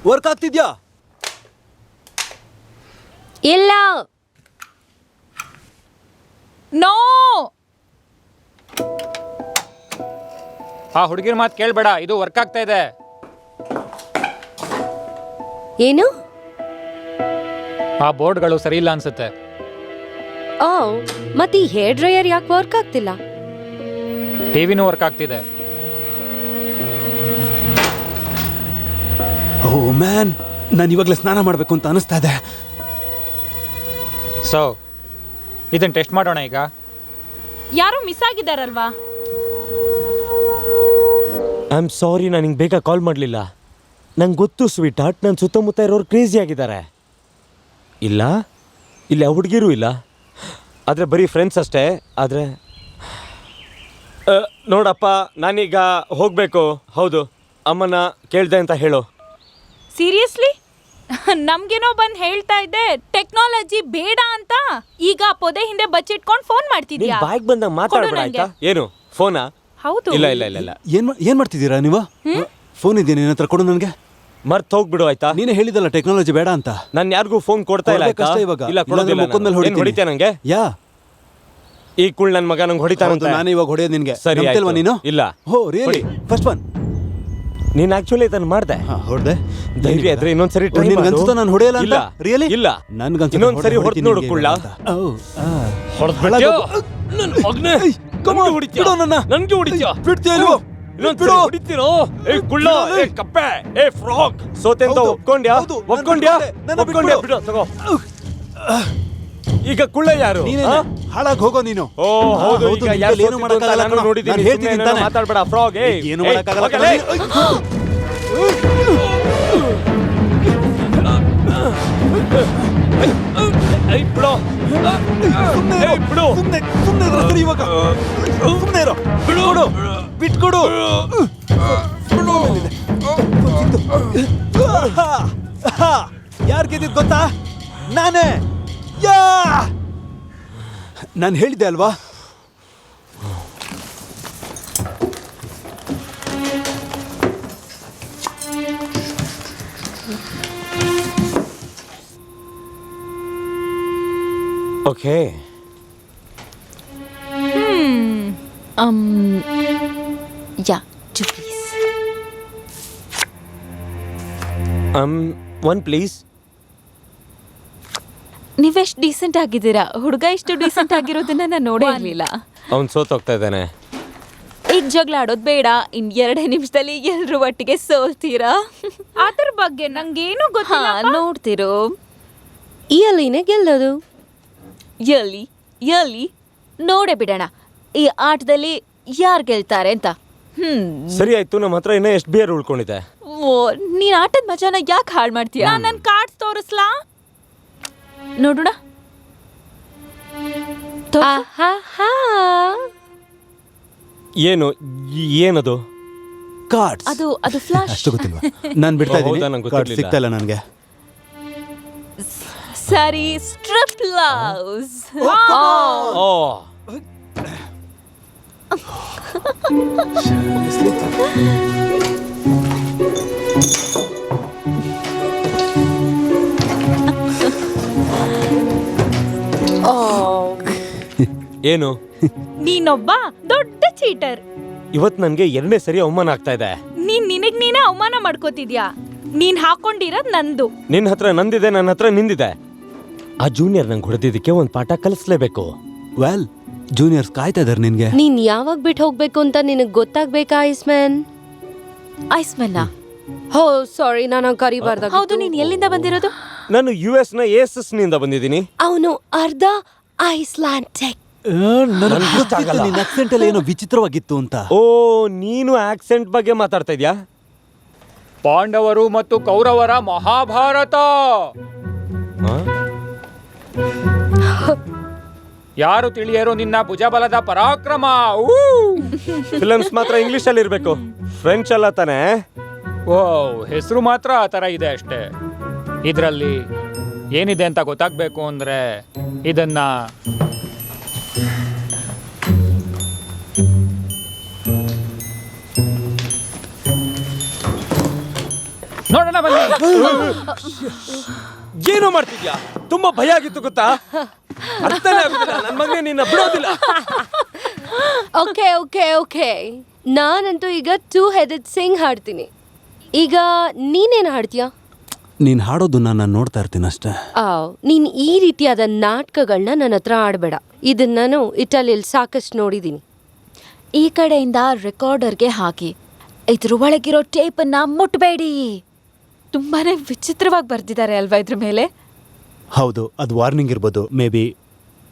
ವರ್ಕ್ ಆಗ್ತಿದ್ಯಾ? ಇಲ್ಲ. ನೋ, ಆ ಹುಡುಗಿರ್ ಮಾತು ಕೇಳಬೇಡ, ಇದು ವರ್ಕ್ ಆಗ್ತಾ ಇದೆ. ಏನು? ಆ ಬೋರ್ಡ್ಗಳು ಸರಿ ಇಲ್ಲ ಅನ್ಸುತ್ತೆ. ಓ, ಮತ್ತೆ ಈ ಹೇರ್ ಡ್ರೈಯರ್ ಯಾಕೆ ವರ್ಕ್ ಆಗ್ತಿಲ್ಲ? ಟಿವಿನೂ ವರ್ಕ್ ಆಗ್ತಿದೆ. ಓ ಮ್ಯಾನ್, ನಾನು ಇವಾಗಲೇ ಸ್ನಾನ ಮಾಡಬೇಕು ಅಂತ ಅನಿಸ್ತಾ ಇದೆ. ಸೊ ಇದನ್ನ ಟೆಸ್ಟ್ ಮಾಡೋಣ ಈಗ. ಯಾರೋ ಮಿಸ್ ಆಗಿದಾರಲ್ವಾ? ಐ ಆಮ್ ಸಾರಿ, ನಾನು ಹಿಂಗೆ ಬೇಗ ಕಾಲ್ ಮಾಡಲಿಲ್ಲ. ನಂಗೆ ಗೊತ್ತು ಸ್ವೀಟ್ ಹಾರ್ಟ್, ನನ್ನ ಸುತ್ತಮುತ್ತ ಇರೋರು ಕ್ರೇಜಿ ಆಗಿದ್ದಾರೆ. ಇಲ್ಲ, ಇಲ್ಲಿ ಹುಡುಗಿರೂ ಇಲ್ಲ, ಆದರೆ ಬರೀ ಫ್ರೆಂಡ್ಸ್ ಅಷ್ಟೇ. ಆದರೆ ನೋಡಪ್ಪ, ನಾನೀಗ ಹೋಗಬೇಕು. ಹೌದು, ಅಮ್ಮನ ಕೇಳ್ದೆ ಅಂತ ಹೇಳು. ಸೀರಿಯಸ್ಲಿ? ನಮ್ಗೇನೋ ಬಂದ್ ಹೇಳ್ತಾ ಇದ್ದೆ ಟೆಕ್ನಾಲಜಿ ಬೇಡ ಅಂತ. ಈಗ ಪೊದೆ ಹಿಂದೆ ಬಚ್ಚಿಟ್ಕೊಂಡು ಫೋನ್ ಮಾಡ್ತಿದ್ಯಾ? ಬಾಯ್ಗೆ ಬಂದಾಗ ಮಾತಾಡ್ಬೇಡ ಆಯ್ತಾ? ಏನು ಫೋನಾ? ಹೌದು. ಇಲ್ಲ ಇಲ್ಲ ಇಲ್ಲ ಇಲ್ಲ, ಏನ್ ಮಾಡ್ತಿದ್ದೀರಾ ನೀವು? ಫೋನ್ ಇದೆಯಾ ನಿನ್ನ ಹತ್ರ? ಕೊಡು ನನಗೆ. ಮರ್ತ್ ಹೋಗ್ಬಿಡು ಆಯ್ತಾ? ನೀನೇ ಹೇಳಿದಲ್ಲ ಟೆಕ್ನಾಲಜಿ ಬೇಡ ಅಂತ. ನಾನು ಯಾರಿಗೂ ಫೋನ್ ಕೊಡ್ತಾ ಇಲ್ಲ ಆಯ್ತಾ? ಕೊಡ್ಬೇಕಷ್ಟೇ ಇವಾಗ. ಇಲ್ಲ ಕೊಡೋದಿಲ್ಲ. ಇಲ್ಲಾಂದ್ರೆ ಮುಖದ ಮೇಲೆ ನಾನು. ಏನ್ ಹೊಡಿತೀಯ ನಂಗೆ? ಯಾ ಈ ಕುಳ್ ನನ್ನ ಮಗ ನಂಗೆ ಹೊಡಿತಾನಂತ. ನಾನು ಇವಾಗ ಹೊಡೆಯೋದು ನಿನ್ಗೆ. ಸರಿ, ನಂಬ್ತಿಲ್ವಾ ಆಯ್ತು. ನೀನು? ಇಲ್ಲ. ಹೋ ರಿಯಲಿ? First one. ನೀನ್ ಆಕ್ಚುಲಿ ಇದನ್ನ ಮಾಡ್ದೆ. ಹೊಡೆದೆ. ಧೈರ್ಯ ಇದ್ರೆ ಇನ್ನೊಂದ್ಸರಿ ಟ್ರೈ ನಿನ್ಗೆ ಅನ್ಸುತ್ತಾ ನಾನು ಹೊಡೆಯಲ್ಲ ಅಂತ? ಇಲ್ಲ ರಿಯಲಿ? ಇಲ್ಲ, ನನ್ಗನ್ಸುತ್ತೆ ಇನ್ನೊಂದ್ಸರಿ ಹೊಡೆದು ನೋಡು ಕುಳ್ಳ. ಹೊಡೆದ್ಬಿಟ್ಯೋ? ನನ್ ಮಗನೇ, ನನ್ಗೆ ಹೊಡಿತೀಯ? ನನ್ಗೆ ಹೊಡಿತೀಯ? ಬಿಡ್ತೀಯ ಇಲ್ವೋ? ಇನ್ನೊಂದ್ಸರಿ ಹೊಡಿತೀರೋ? ಏ ಕುಳ್ಳ, ಏ ಕಪ್ಪೆ, ಏ ಫ್ರಾಗ್. ಸೋತೆ ಅಂತ ಒಪ್ಕೊಂಡ್ಯಾ? ಹೌದು, ಒಪ್ಕೊಂಡ್ಯಾ? ನನ್ನ ಒಪ್ಕೊಂಡ್ಯಾ? ಬಿಟ್ಬಿಡು. ಬಿಡು, ತಗೋ. ಈಗ ಕುಳ್ಳ ಯಾರು? ನೀನೇ ಆ? ಹಾಳಾಗಿ ಹೋಗೋ ನೀನು. ಓ ಹೌದು, ಈಗ ನಿನ್ಗೆ ಯಾರು ಏನು ಸೋತಿದ್ದು ಅಂತ ಮಾಡಕ್ಕಾಗಲ್ಲ ನಾನು ಕಣೋ. ನೋಡಿದ್ದೀನಿ. ನಾನು ಹೇಳ್ತೀನಿ ಸುಮ್ನೆ ತಾನೇ. ಮಾತಾಡ್ಬೇಡ ಫ್ರಾಗ್. ಏ ಏನು ಮಾಡಕ್ಕಾಗಲ್ಲ ಕಣೋ. ಬಿಡು. ಏಯ್, ಬಿಡು. ಸುಮ್ಮನೆ ಇರು ಇವಾಗ. ಸುಮ್ಮನೆ ಇರೋ. ಬಿಡು. ಬಿಟ್ಕೊಡು. ಯಾರು ಗೆದ್ದಿದ್ ಗೊತ್ತಾ? ನಾನೇ. ಯಾ, ನಾನು ಹೇಳಿದ್ದೆ ಅಲ್ವಾ? Okay, yeah two please. One please. ನೀವೆಷ್ಟು ಡೀಸೆಂಟ್ ಆಗಿದ್ದೀರಾ. ಹುಡುಗ ಇಷ್ಟು ಡೀಸೆಂಟ್ ಆಗಿರೋದನ್ನ ನಾನು ನೋಡೇ ಇರಲಿಲ್ಲ. ಅವ್ನು ಸೋತೋಗ್ತಾ ಇದ್ದಾನೆ. ಈಗ ಜಗಳ ಆಡೋದು ಬೇಡ. ಇನ್ 2 ನಿಮಿಷದಲ್ಲಿ ಎಲ್ರು ಒಟ್ಟಿಗೆ ಸೋಲ್ತೀರಾ. ಅದ್ರ ಬಗ್ಗೆ ನಂಗೇನು ಹಾ, ಗೊತ್ತಿಲ್ಲ. ನೋಡ್ತಿರೋ. ಈ ಅಲ್ಲಿನೇ ಗೆಲ್ಲೋದು. ಎಲ್ಲಿ ನೋಡೇ ಬಿಡೋಣ ಈ ಆಟದಲ್ಲಿ ಯಾರು ಗೆಲ್ತಾರೆ ಅಂತ. ಸರಿ ಆಯ್ತು, ನಮ್ಮ ಹತ್ರ ಇನ್ನೂ ಎಷ್ಟು ಬಿಯರ್ ಉಳ್ಕೊಂಡಿದೆ. ಓ, ನೀನ್ ಆಟದ ಮಜಾನ ಯಾಕೆ ಹಾಳು ಮಾಡ್ತೀಯ? ನಾನ್ ನನ್ ಕಾರ್ಡ್ಸ್ ತೋರಿಸ್ಲಾ? ನೋಡೋಣ. ಆಹಾಹಾ. ಏನು ಏನದು? ಕಾರ್ಡ್ಸ್. ಅದು ಫ್ಲಾಶ್. ಅಷ್ಟು ಗೊತ್ತಿಲ್ವಾ? ನಾನು ಬಿಡ್ತಾ ಹೌದಾ, ಇದ್ದೀನಿ. ನಂಗೆ ಕಾರ್ಡ್ ಗೊತ್ತಿರ್ಲಿಲ್ಲ. ಸಿಗ್ತಾ ಇಲ್ಲ ನನಗೆ. ಸರಿ, ಸ್ಟ್ರಿಪ್ ಲವ್ಸ್. ಓ, ಏನು? ನೀನೊಬ್ಬ ದೊಡ್ಡ ಚೀಟರ್. ಇವತ್ ನನ್ಗೆ 2ನೇ ಸರಿ ಅವಮಾನ ಆಗ್ತಾ ಇದೆ. ನಿನಗ್ ನೀನೇ ಅವಮಾನ ಮಾಡ್ಕೋತಿದ್ಯಾ. ನೀನ್ ಹಾಕೊಂಡಿರೋದ್ ನಂದು. ನಿನ್ನ ಹತ್ರ ನಂದಿದೆ, ನನ್ನ ಹತ್ರ ನಿಂದಿದೆ. ಆ ಜೂನಿಯರ್ ನಂಗೆ ಹೊಡೆದಿದ್ದಕ್ಕೆ ಒಂದು ಪಾಠ ಕಲಿಸ್ಲೇಬೇಕು. ವೆಲ್, ಜೂನಿಯರ್ಸ್ ಕಾಯ್ತಾ ಇದಾರೆ ನಿನ್ಗೆ. ನೀನ್ ಯಾವಾಗ ಬಿಟ್ಟು ಹೋಗ್ಬೇಕು ಅಂತ ನಿನಗ್ ಗೊತ್ತಾಗ್ಬೇಕಾ ಐಸ್ಮ್ಯಾನ್? ಐಸ್ಮನ್ನ. ಹೋ ಸಾರಿ, ನಾನು ಕರಿಬಾರ್ದ. ಹೌದು, ನೀನ್ ಎಲ್ಲಿಂದ ಬಂದಿರೋದು? ನಾನು US ನ ASS ನಿಂದ ಬಂದಿದ್ದೀನಿ. ಅವನು ಅರ್ಧ ಐಸ್ಲ್ಯಾಂಡಿಕ್. ನಿನ್ನ ಆಕ್ಸೆಂಟ್ ಎಲ್ಲ ಏನೋ ವಿಚಿತ್ರವಾಗಿತ್ತು ಅಂತ. ಓ, ನೀನು ಆಕ್ಸೆಂಟ್ ಬಗ್ಗೆ ಮಾತಾಡ್ತಾ ಇದ್ಯಾ? ಪಾಂಡವರು ಮತ್ತು ಕೌರವರ ಮಹಾಭಾರತ. ಆ? ಯಾರು ತಿಳಿಯರು ನಿನ್ನ ಭುಜಬಲದ ಪರಾಕ್ರಮ. ಫಿಲಮ್ಸ್ ಮಾತ್ರ ಇಂಗ್ಲಿಷ್ ಅಲ್ಲಿ ಇರ್ಬೇಕು, ಫ್ರೆಂಚ್ ಅಲ್ಲ ತಾನೆ? ಓ, ಹೆಸರು ಮಾತ್ರ ಆ ಥರ ಇದೆ ಅಷ್ಟೇ. ಇದರಲ್ಲಿ ಏನಿದೆ ಅಂತ ಗೊತ್ತಾಗಬೇಕು ಅಂದರೆ ಇದನ್ನ ನೋಡೋಣ ಬನ್ನಿ. ಏನು ಮಾಡ್ತಿದ್ಯಾ? ತುಂಬಾ ಭಯ ಆಗಿತ್ತು ಗೊತ್ತಾ? ಅರ್ಥನೇ ಆಗುದಿಲ್ಲ, ನನ್ ಮಗನೇ ನಿನ್ನ ಬಿಡೋದಿಲ್ಲ. ಓಕೆ ಓಕೆ ಓಕೆ, ನಾನಂತೂ ಈಗ ಟೂ ಹೆಡೆಡ್ ಸಿಂಗ್ ಹಾಡ್ತೀನಿ. ಈಗ ನೀನೇನು ಹಾಡ್ತೀಯಾ? ನೀನ್ ಹಾಡೋದನ್ನ ನಾನು ನೋಡ್ತಾ ಇರ್ತೀನಿ ಅಷ್ಟೇ. ನೀನ್ ಈ ರೀತಿಯಾದ ನಾಟಕಗಳನ್ನ ನನ್ನ ಹತ್ರ ಆಡಬೇಡ. ಇದನ್ನ ನಾನು ಇಟಲಿಯಲ್ಲಿ ಸಾಕಷ್ಟು ನೋಡಿದ್ದೀನಿ. ಈ ಕಡೆಯಿಂದ ರೆಕಾರ್ಡರ್ಗೆ ಹಾಕಿ ಇದ್ರ ಒಳಗಿರೋ ಟೇಪನ್ನ ಮುಟ್ಬೇಡಿ. ತುಂಬಾನೇ ವಿಚಿತ್ರವಾಗಿ ಬರ್ದಿದ್ದಾರೆ ಅಲ್ವಾ ಇದ್ರ ಮೇಲೆ? ಹೌದು, ಅದು ವಾರ್ನಿಂಗ್ ಇರ್ಬೋದು. ಮೇ ಬಿ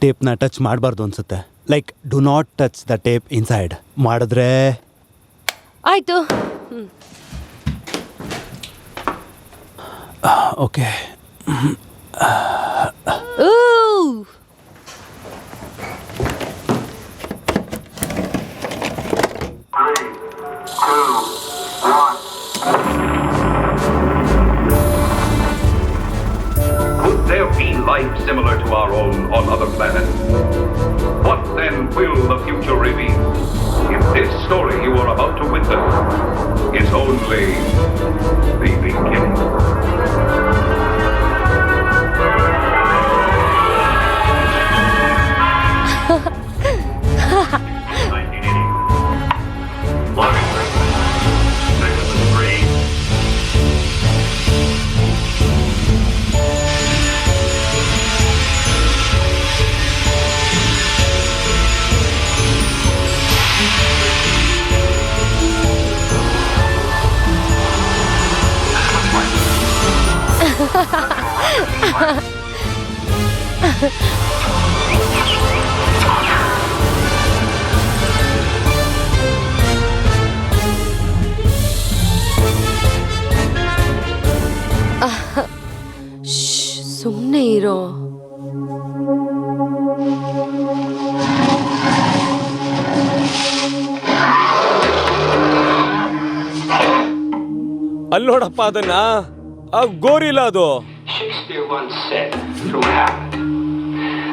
ಟೇಪ್ನ ಟಚ್ ಮಾಡಬಾರ್ದು ಅನ್ಸುತ್ತೆ. Like do not touch the tape inside. ಮಾಡಿದ್ರೆ ಆಯ್ತು. Okay. Could there be life similar to our own on other planets? What then will the future reveal? If this story you are about to witness is only the beginning. ಸುಮ್ಮನೆ ಇರೋ. ಅಲ್ಲಿ ನೋಡಪ್ಪ ಅದನ್ನ, ಆ gorilla ಅದು. Shakespeare once said, through Hamlet,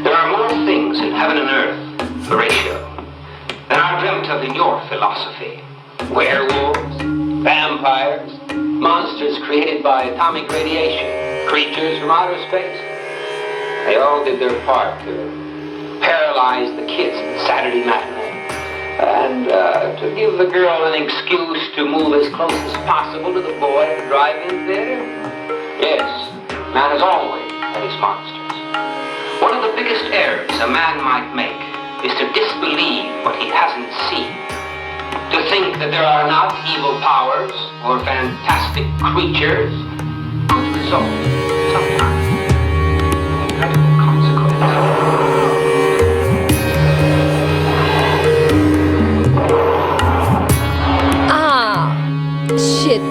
there are more things in heaven and earth, Horatio, than are dreamt of in your philosophy. Werewolves, vampires, monsters created by atomic radiation, creatures from outer space. They all did their part to paralyze the kids at Saturday matinee. And to give the girl an excuse to move as close as possible to the boy at the drive-in theater. Yes, man has always had his monsters. One of the biggest errors a man might make is to disbelieve what he hasn't seen. To think that there are not evil powers or fantastic creatures could result sometimes in dreadful consequences. Shit.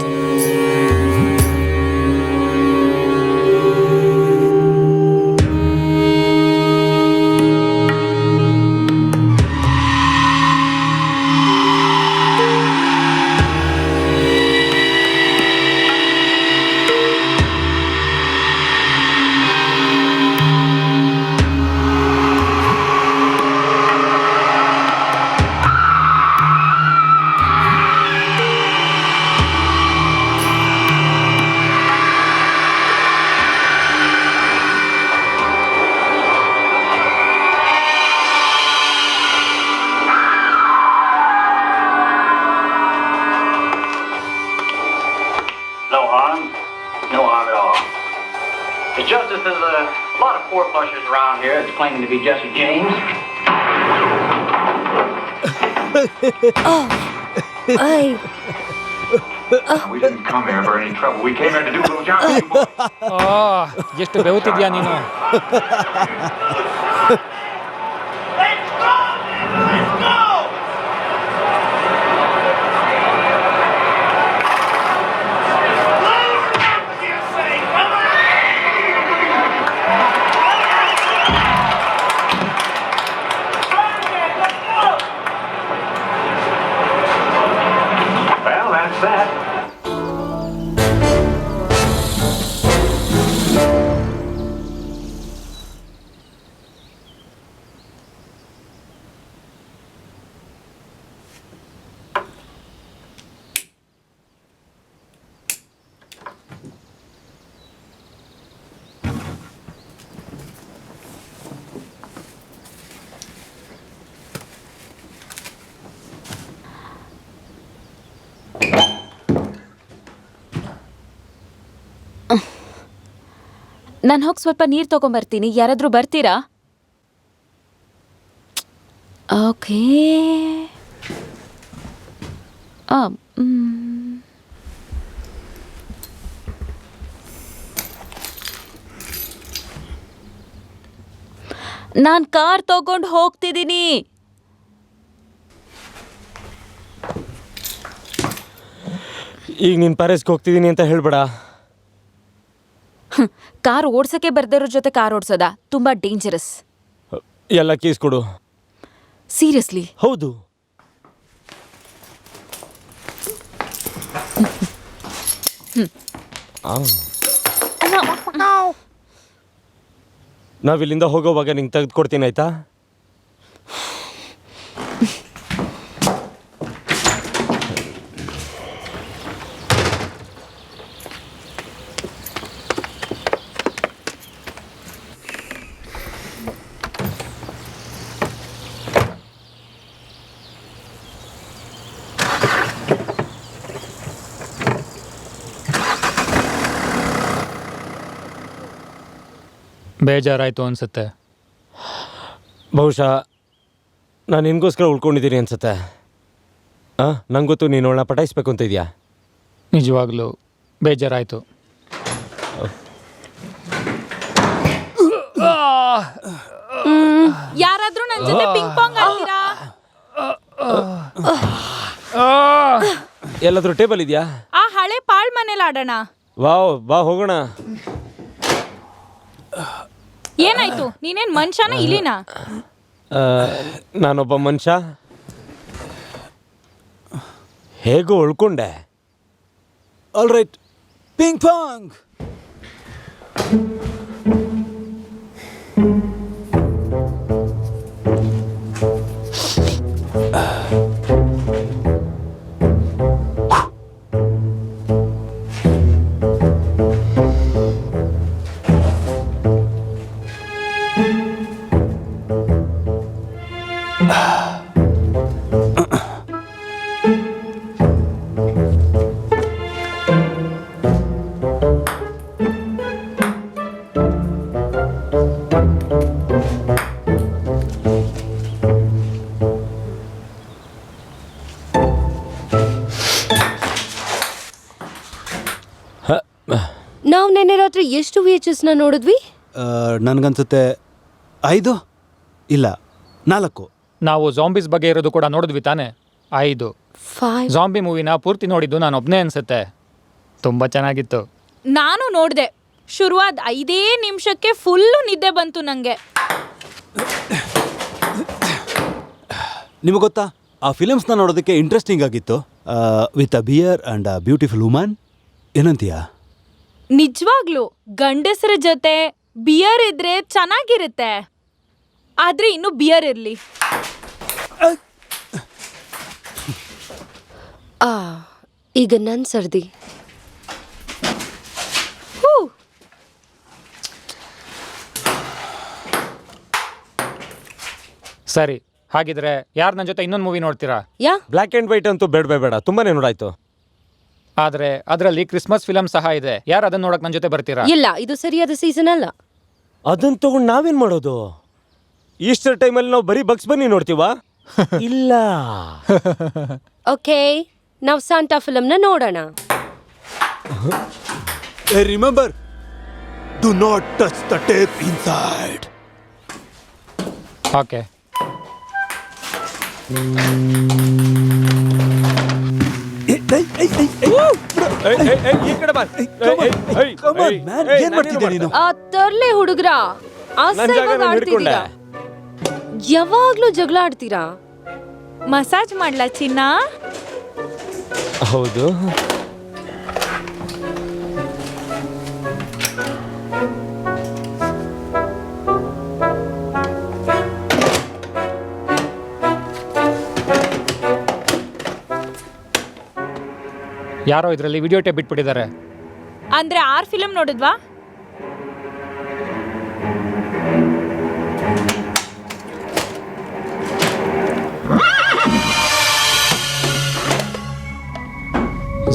No harm at all. It's just that there's a lot of poor plushers around here that's claiming to be Jesse James. We didn't come here for any trouble. We came here to do a little job for you boys. ಎಷ್ಟು ಬೆವುತಿದ್ಯಾ ನೀನು. Well, that's that. ನಾನು ಹೋಗಿ ಸ್ವಲ್ಪ ನೀರು ತಗೊಂಬರ್ತೀನಿ. ಯಾರಾದರೂ ಬರ್ತೀರಾ? Okay. ನಾನು car ತಗೊಂಡು ಹೋಗ್ತಿದ್ದೀನಿ. ಈಗ ನೀನು ಪ್ಯಾರಿಸ್ಗೆ ಹೋಗ್ತಿದ್ದೀನಿ ಅಂತ ಹೇಳ್ಬೇಡ. ಕಾರ್ ಓಡ್ಸಕ್ಕೆ ಬರ್ದಿರೋ ಜೊತೆ ಕಾರ್ ಓಡ್ಸೋದಾ? ತುಂಬಾ ಡೇಂಜರಸ್. ಎಲ್ಲ ಕೀಸ್ ಕೊಡು. ಸೀರಿಯಸ್ಲಿ? ಹೌದು. ನಾವಿಲ್ಲಿಂದ ಹೋಗೋವಾಗ ನಿಂಗೆ ತೆಗೆದುಕೊಡ್ತೀನಿ, ಆಯ್ತಾ? ಬೇಜಾರಾಯಿತು ಅನಿಸುತ್ತೆ. ಬಹುಶಃ ನಾನು ನಿನಗೋಸ್ಕರ ಉಳ್ಕೊಂಡಿದ್ದೀನಿ ಅನ್ಸುತ್ತೆ. ನಂಗೆ ಗೊತ್ತು ನೀನು ಅವಳನ್ನ ಪಟಾಯಿಸ್ಬೇಕು ಅಂತ ಇದೆಯಾ. ನಿಜವಾಗ್ಲೂ ಬೇಜಾರಾಯಿತು. ಯಾರಾದ್ರೂ ನನ್ನ ಜೊತೆ ಪಿಂಗ್ ಪಾಂಗ್ ಆಡ್ತೀರಾ? ಎಲ್ಲಾದ್ರೂ ಟೇಬಲ್ ಇದೆಯಾ? ಆ ಹಳೆ ಪಾಳ್ ಮನೇಲಿ ಆಡೋಣ. ವಾವ್, ಬಾ ಹೋಗೋಣ. ಏನಾಯ್ತು? ನೀನೇನ್ ಮನುಷ್ಯನ ಇಲಿನಾ? ನಾನೊಬ್ಬ ಮನುಷ್ಯ. ಹೇಗೋ ಉಳ್ಕೊಂಡೆ. All right, ping pong. ನಾವು ನೆನ್ನೆ ರಾತ್ರಿ ಎಷ್ಟು VHS ನ ನೋಡಿದ್ವಿ? ನನಗನ್ಸುತ್ತೆ 5 ಇಲ್ಲ 4. ನಾವು ಜಾಂಬೀಸ್ ಬಗ್ಗೆ ಇರೋದು ಕೂಡ ನೋಡಿದ್ವಿ ತಾನೆ. 5 ಜಾಂಬಿ ಮೂವಿನ ಪೂರ್ತಿ ನೋಡಿದ್ದು ನಾನು ಒಬ್ಬನೇ ಅನ್ಸುತ್ತೆ. ತುಂಬ ಚೆನ್ನಾಗಿತ್ತು. ನಾನು ನೋಡಿದೆ. ಶುರುವಾದ 5 ನಿಮಿಷಕ್ಕೆ ಫುಲ್ಲು ನಿದ್ದೆ ಬಂತು ನಂಗೆ. ನಿಮಗೆ ಗೊತ್ತಾ, ಆ ಫಿಲಮ್ಸ್ನ ನೋಡೋದಕ್ಕೆ ಇಂಟ್ರೆಸ್ಟಿಂಗ್ ಆಗಿತ್ತು. With a beer and a beautiful woman. ಏನಂತೀಯಾ? ನಿಜವಾಗ್ಲು ಗಂಡಸರ ಜೊತೆ ಬಿಯರ್ ಇದ್ರೆ ಚೆನ್ನಾಗಿರುತ್ತೆ. ಆದ್ರೆ ಇನ್ನು ಬಿಯರ್ ಇರ್ಲಿ. ಈಗ ನನ್ ಸರ್ದಿ. ಸರಿ, ಹಾಗಿದ್ರೆ ಯಾರು ನನ್ನ ಜೊತೆ ಇನ್ನೊಂದು ಮೂವಿ ನೋಡ್ತೀರಾ? ಬ್ಲ್ಯಾಕ್ ಆ್ಯಂಡ್ ವೈಟ್ ಅಂತೂ ಬೇಡ, ತುಂಬಾನೇ ನೋಡಾಯ್ತು. ಆದರೆ ಅದರಲ್ಲಿ ಕ್ರಿಸ್ಮಸ್ ಫಿಲಮ್ ಸಹ ಇದೆ. ಯಾರು ಅದನ್ನ ನೋಡಕ್ ನನ್ನ ಜೊತೆ ಬರ್ತೀರಾ? ಇಲ್ಲ, ಇದು ಸರಿಯಾದ ಸೀಸನ್ ಅಲ್ಲ. ಅದನ್ನ ತಗೊಂಡು ನಾವೇನ್ ಮಾಡೋದು? ಈಸ್ಟರ್ ಟೈಮಲ್ಲಿ ನಾವು ಬರೀ ಬಗ್ಸ್ ಬನ್ನಿ ನೋಡ್ತೀವಾ? ಇಲ್ಲ. ಓಕೆ, ನಾವು ಸಾಂಟಾ ಫಿಲಮ್ನ ನೋಡೋಣ. Remember, do not touch the tape inside. Okay. ಏನ್ ಮಾಡ್ತಿದ್ಯಾ ನೀನು? ಆ ತರ್ಲೆ ಹುಡುಗ್ರ ಆಸರವಾಗಿ ಆಡ್ತಿದ್ದೀರಾ. ಯಾವಾಗ್ಲೂ ಜಗಳ ಆಡ್ತೀರಾ. ಮಸಾಜ್ ಮಾಡ್ಲಾ ಚಿನ್ನ? ಹೌದು. ಯಾರೋ ಇದರಲ್ಲಿ ವಿಡಿಯೋ ಟೇಪ್ ಬಿಟ್ಬಿಟ್ಟಿದ್ದಾರೆ. ಅಂದ್ರೆ 6 ಫಿಲಮ್ ನೋಡಿದ್ವಾ?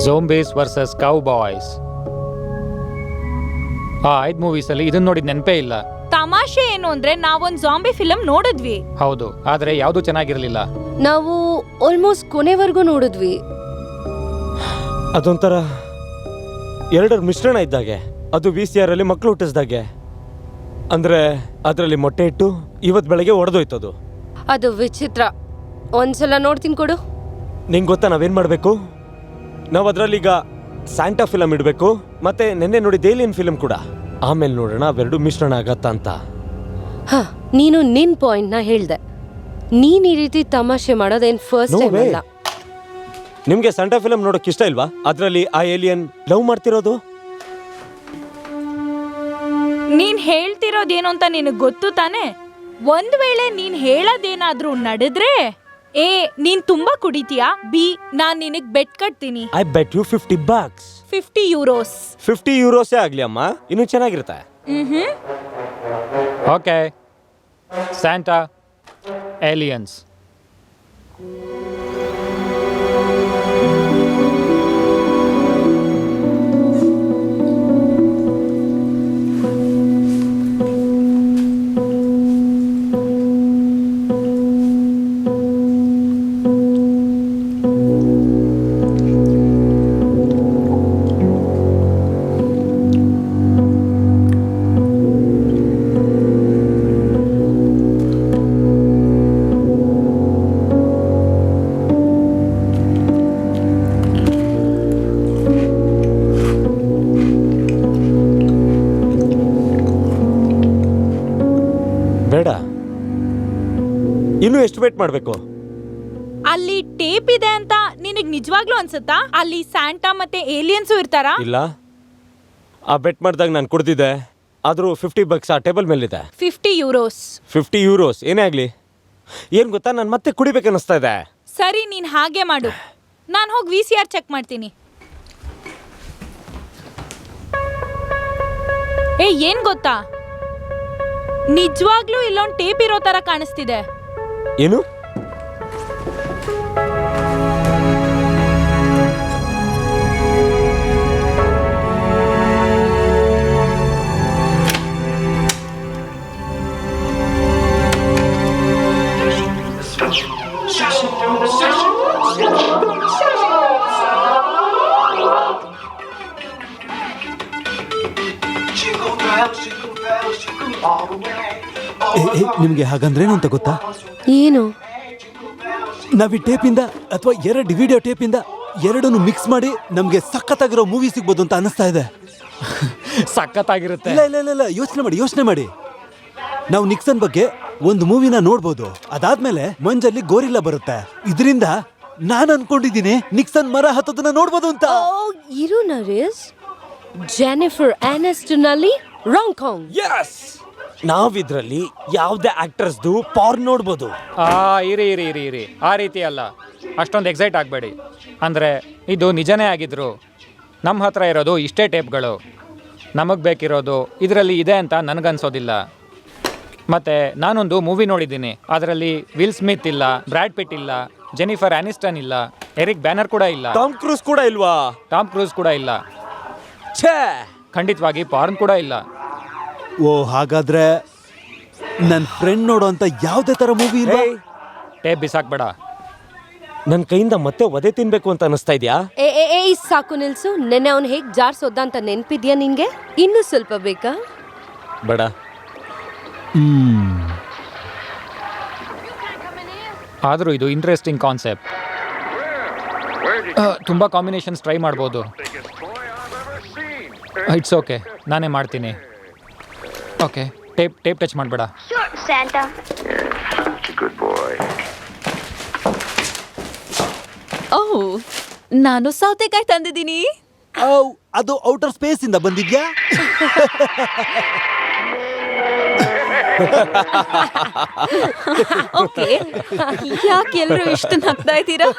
Zombies vs. Cowboys. ಆ 5 ಮೂವೀಸಲ್ಲಿ ಇದನ್ನ ನೋಡಿದ ನೆನಪೇ ಇಲ್ಲ. ತಮಾಷೆ ಏನು ಅಂದ್ರೆ ನಾವೊಂದ್ ಜಾಂಬಿ ಫಿಲಮ್ ನೋಡಿದ್ವಿ. ಹೌದು, ಆದ್ರೆ ಯಾವುದು ಚೆನ್ನಾಗಿರಲಿಲ್ಲ. ನಾವು ಆಲ್ಮೋಸ್ಟ್ ಕೊನೆವರೆಗೂ ನೋಡಿದ್ವಿ. ಅದೊಂಥರ ಎರಡರ ಮಿಶ್ರಣ ಇದ್ದಾಗೆ. ಅದು VCR ಅಲ್ಲಿ ಮಕ್ಕಳು ಹುಟ್ಟಿಸ್ದಾಗೆ. ಅಂದ್ರೆ ಅದರಲ್ಲಿ ಮೊಟ್ಟೆ ಇಟ್ಟು ಇವತ್ತು ಬೆಳಗ್ಗೆ ಒಡೆದೋಯ್ತದು. ಅದು ವಿಚಿತ್ರ. ಒಂದ್ಸಲ ನೋಡ್ತೀನಿ ಕೊಡು. ನಿಂಗೆ ಗೊತ್ತಾ ನಾವೇನ್ ಮಾಡಬೇಕು? ನಾವು ಅದರಲ್ಲಿ ಈಗ ಸ್ಯಾಂಟಾ ಫಿಲಮ್ ಇಡಬೇಕು, ಮತ್ತೆ ನೆನ್ನೆ ನೋಡಿದ ಏಲಿಯನ್ ಫಿಲಮ್ ಕೂಡ. ಆಮೇಲೆ ನೋಡೋಣ ಅವೆರಡು ಮಿಶ್ರಣ ಆಗತ್ತಾ ಅಂತ. ಹ, ನೀನು ನಿನ್ ಪಾಯಿಂಟ್ನ ಹೇಳ್ದೆ. ನೀನ್ ಈ ರೀತಿ ತಮಾಷೆ ಮಾಡೋದೇನ್ ಫಸ್ಟ್ No ಟೈಮ್ way. ಅಲ್ಲ. ನಿಮ್ಗೆ ಸ್ಯಾಂಟಾ ಫಿಲಮ್ ನೋಡೋಕೆ ಇಷ್ಟ ಇಲ್ವಾ? ಅದರಲ್ಲಿ ಆ ಏಲಿಯನ್ ಲವ್ ಮಾಡ್ತಿರೋದು. ನೀನ್ ಹೇಳ್ತಿರೋದೇನು ಅಂತ ನಿನಗ್ ಗೊತ್ತು ತಾನೆ? ಒಂದ್ ವೇಳೆ ನೀನ್ ಹೇಳೋದೇನಾದ್ರೂ ನಡೆದ್ರೆ, ಎ ನೀನ್ ತುಂಬಾ ಕುಡಿತೀಯಾ, ಬಿ ನಾನ್ ನಿನಗ್ ಬೆಟ್ ಕಟ್ತೀನಿ. I bet you $50. 50 ಯೂರೋಸ್. 50 ಯೂರೋಸೇ ಆಗ್ಲಿ ಅಮ್ಮ, ಇನ್ನೂ ಚೆನ್ನಾಗಿರುತ್ತೆ. Okay, Santa, aliens. ಬೇಡ, ಇನ್ನು ಎಷ್ಟು ವೇಟ್ ಮಾಡಬೇಕು? ಅಲ್ಲಿ ಟೇಪ್ ಇದೆ ಅಂತ ನಿನಗ್ ನಿಜವಾಗ್ಲೂ ಅನ್ಸುತ್ತಾ? ಅಲ್ಲಿ ಸ್ಯಾಂಟಾ ಮತ್ತೆ ಏಲಿಯನ್ಸು ಇರ್ತಾರಾ? ಇಲ್ಲ, ಆ ಬೆಟ್ ಮಾಡಿದಾಗ ನಾನು ಕುಡ್ದಿದ್ದೆ. ಆದರೂ $50 ಆ ಟೇಬಲ್ ಮೇಲಿದೆ. 50 ಯೂರೋಸ್. 50 ಯೂರೋಸ್ ಏನೇ ಆಗಲಿ. ಏನು ಗೊತ್ತಾ, ನಾನು ಮತ್ತೆ ಕುಡಿಬೇಕನ್ನಿಸ್ತಾ ಇದೆ. ಸರಿ, ನೀನ್ ಹಾಗೆ ಮಾಡು. ನಾನು ಹೋಗಿ VCR ಚೆಕ್ ಮಾಡ್ತೀನಿ. ಏನ್ ಗೊತ್ತಾ, ನಿಜವಾಗ್ಲೂ ಇಲ್ಲೊಂದು ಟೇಪ್ ಇರೋ ತರ ಕಾಣಿಸ್ತಿದೆ. ಏನು? ನಿಮ್ಗೆ ಹಾಗಂದ್ರೇನು ಅಂತ ಗೊತ್ತಾ? ಏನು? ನಾವ್ ಈ ಟೇಪಿಂದ ಅಥವಾ 2 ವಿಡಿಯೋ ಟೇಪಿಂದ ಎರಡನ್ನು ಮಿಕ್ಸ್ ಮಾಡಿ ನಮ್ಗೆ ಸಖತ್ತಾಗಿರೋ ಮೂವಿ ಸಿಗ್ಬೋದು ಅಂತ ಅನಿಸ್ತಾ ಇದೆ. ಸಖತ್ತಾಗಿರುತ್ತೆ. ಇಲ್ಲ ಇಲ್ಲ ಇಲ್ಲ ಇಲ್ಲ, ಯೋಚನೆ ಮಾಡಿ. ನಾವು ನಿಕ್ಸನ್ ಬಗ್ಗೆ ಒಂದು ಮೂವಿನ ನೋಡ್ಬೋದು. ಅದಾದ್ಮೇಲೆ ಮಂಜಲ್ಲಿ ಗೋರಿಲ್ಲಾ ಬರುತ್ತೆ. ಇದರಿಂದ ನಾನು ಅನ್ಕೊಂಡಿದ್ದೀನಿ ನಿಕ್ಸನ್ ಮರ ಹತ್ತೋದನ್ನ ನೋಡ್ಬೋದು ಅಂತ. ಇರು ನರೇಶ್, ಜೆನಿಫರ್ ಆನಿಸ್ಟನ್ ಅಲ್ಲಿ ರಾಂಗ್ ಕಾಂಗ್. ಯಸ್, ನಾವಿದ್ರಲ್ಲಿ ಯಾವುದೇ ಆಕ್ಟರ್ಸ್ದು ಪಾರ್ನ್ ನೋಡ್ಬೋದು. ಇರಿ, ಆ ರೀತಿ ಅಲ್ಲ. ಅಷ್ಟೊಂದು ಎಕ್ಸೈಟ್ ಆಗಬೇಡಿ. ಅಂದರೆ ಇದು ನಿಜನೇ ಆಗಿದ್ರು ನಮ್ಮ ಹತ್ರ ಇರೋದು ಇಷ್ಟೇ ಟೇಪ್ಗಳು. ನಮಗೆ ಬೇಕಿರೋದು ಇದರಲ್ಲಿ ಇದೆ ಅಂತ ನನಗನ್ಸೋದಿಲ್ಲ. ಮತ್ತು ನಾನೊಂದು ಮೂವಿ ನೋಡಿದ್ದೀನಿ, ಅದರಲ್ಲಿ ವಿಲ್ ಸ್ಮಿತ್ ಇಲ್ಲ, ಬ್ರ್ಯಾಡ್ ಪಿಟ್ ಇಲ್ಲ, ಜೆನಿಫರ್ ಆನಿಸ್ಟನ್ ಇಲ್ಲ, ಎರಿಕ್ ಬ್ಯಾನರ್ ಕೂಡ ಇಲ್ಲ, ಟಾಮ್ ಕ್ರೂಸ್ ಕೂಡ ಇಲ್ವಾ? ಟಾಮ್ ಕ್ರೂಸ್ ಕೂಡ ಇಲ್ಲ. ಛೇ, ಖಂಡಿತವಾಗಿ ಪಾರ್ನ್ ಕೂಡ ಇಲ್ಲ. ಓ, ಹಾಗಾದ್ರೆ ನನ್ನ ಫ್ರೆಂಡ್ ನೋಡೋ ಅಂತ ಯಾವುದೇ ತರ ಮೂವಿ ಇಲ್ಲ. ಟೇಪ್ ಬಿಸಾಕ್ಬೇಡ. ನನ್ನ ಕೈಯಿಂದ ಮತ್ತೆ ಒದೆ ತಿನ್ಬೇಕು ಅಂತ ಅನಿಸ್ತಾ ಇದೆಯಾ? ಏ ಸಾಕು ನಿಲ್ಸು. ನೆನ್ನೆ ಅವ್ನು ಹೇಗ್ ಜಾರ್ಸೋದ ಅಂತ ನೆನ್ಪಿದ್ಯಾ ನಿನ್ಗೆ? ಇನ್ನೂ ಸ್ವಲ್ಪ ಬೇಕಾ? ಬೇಡ. ಆದರೂ ಇದು ಇಂಟ್ರೆಸ್ಟಿಂಗ್ ಕಾನ್ಸೆಪ್ಟ್. ತುಂಬ ಕಾಂಬಿನೇಷನ್ಸ್ ಟ್ರೈ ಮಾಡ್ಬೋದು. ಇಟ್ಸ್ ಓಕೆ, ನಾನೇ ಮಾಡ್ತೀನಿ. ಓಕೆ, ಟೇಪ್ ಟಚ್ ಮಾಡಬೇಡ. ಓಹ್, ನಾನು ಸೌತೆಕಾಯಿ ತಂದಿದ್ದೀನಿ. ಅದು ಔಟರ್ ಸ್ಪೇಸ್ ಇಂದ ಬಂದಿದ್ಯಾ? ಓಕೆ, ಯಾಕೆ ಎಲ್ಲರೂ ಇಷ್ಟು ನಗ್ತಾ ಇದ್ದೀರಾ?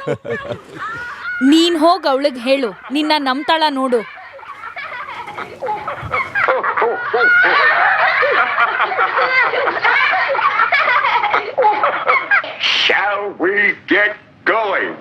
ನೀನ್ ಹೋಗ್ ಅವಳಿಗೆ ಹೇಳು, ನಿನ್ನ ನಂಬ್ತಾಳ ನೋಡು. Shall we get going?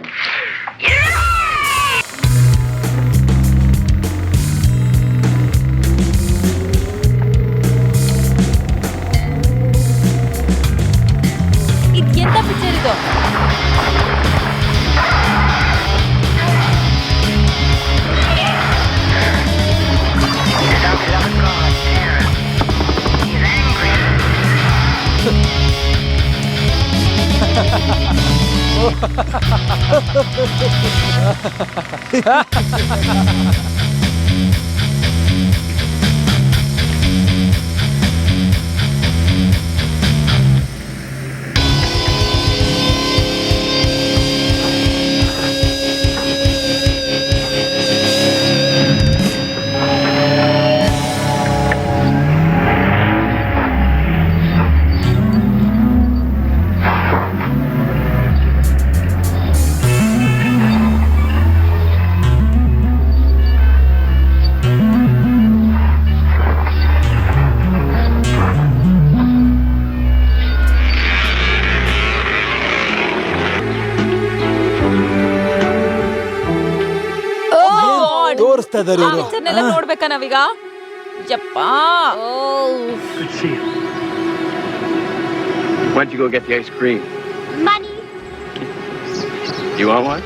ತೋರಿಸ್ತಾ ಇದಾರೆ ಇವರು. ಇದನ್ನೆಲ್ಲ ನೋಡ್ಬೇಕಾ ನಾವೀಗ? ಯಪ್ಪಾ. Good to see you. Why don't you go get the ice cream? Money. You want one?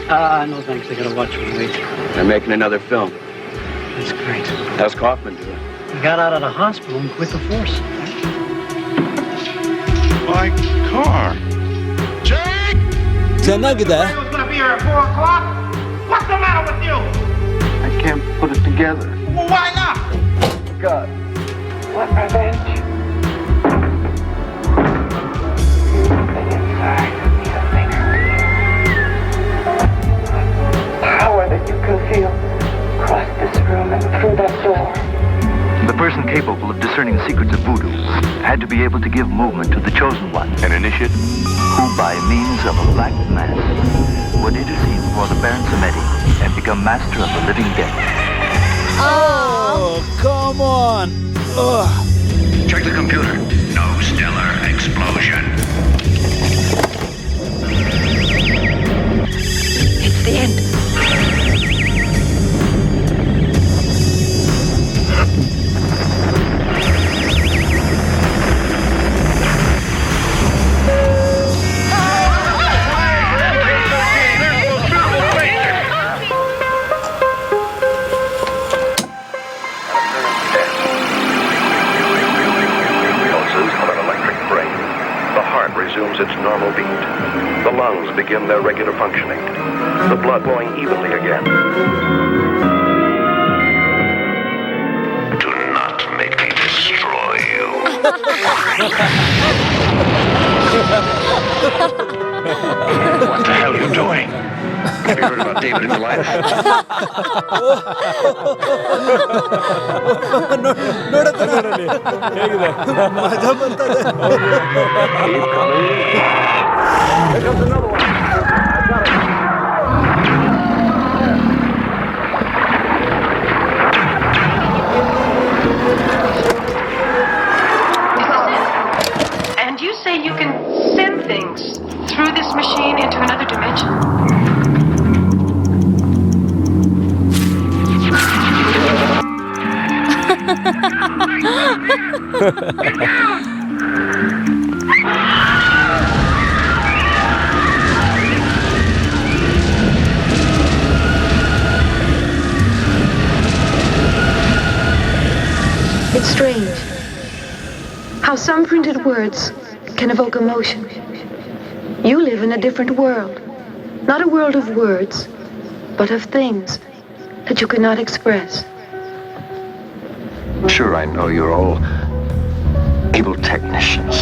No thanks. I gotta watch when we wait. They're making another film. That's great. How's Kaufman doing? He got out of the hospital and quit the force. My car. Jake! ಚೆನ್ನಾಗಿದೆ. Who's gonna be here at 4 o'clock? What's the matter with you? I can't put it together. Well, why not? God. What revenge? Inside is a finger. Power that you can feel across this room and through that door. The person capable of discerning the secrets of voodoo had to be able to give movement to the chosen one, an initiate who, by means of a black mass, would intercede before the Baron Samedi and become master of the living dead. Oh, come on. Check the computer. No stellar explosion. It's the end. Resumes its normal beat. The lungs begin their regular functioning. The blood flowing evenly again. Do not make me destroy you. What the hell are you doing? Have you heard about David and Goliath? ಹೇಗಿದೆ? ಮಜಾ ಬರ್ತದೆ. Keep coming. Here comes another one. I've got it. And you say you can send things through this machine into another dimension? It's strange how some printed words can evoke emotion. You live in a different world, not a world of words, but of things that you cannot express. Sure, I know you're all able technicians,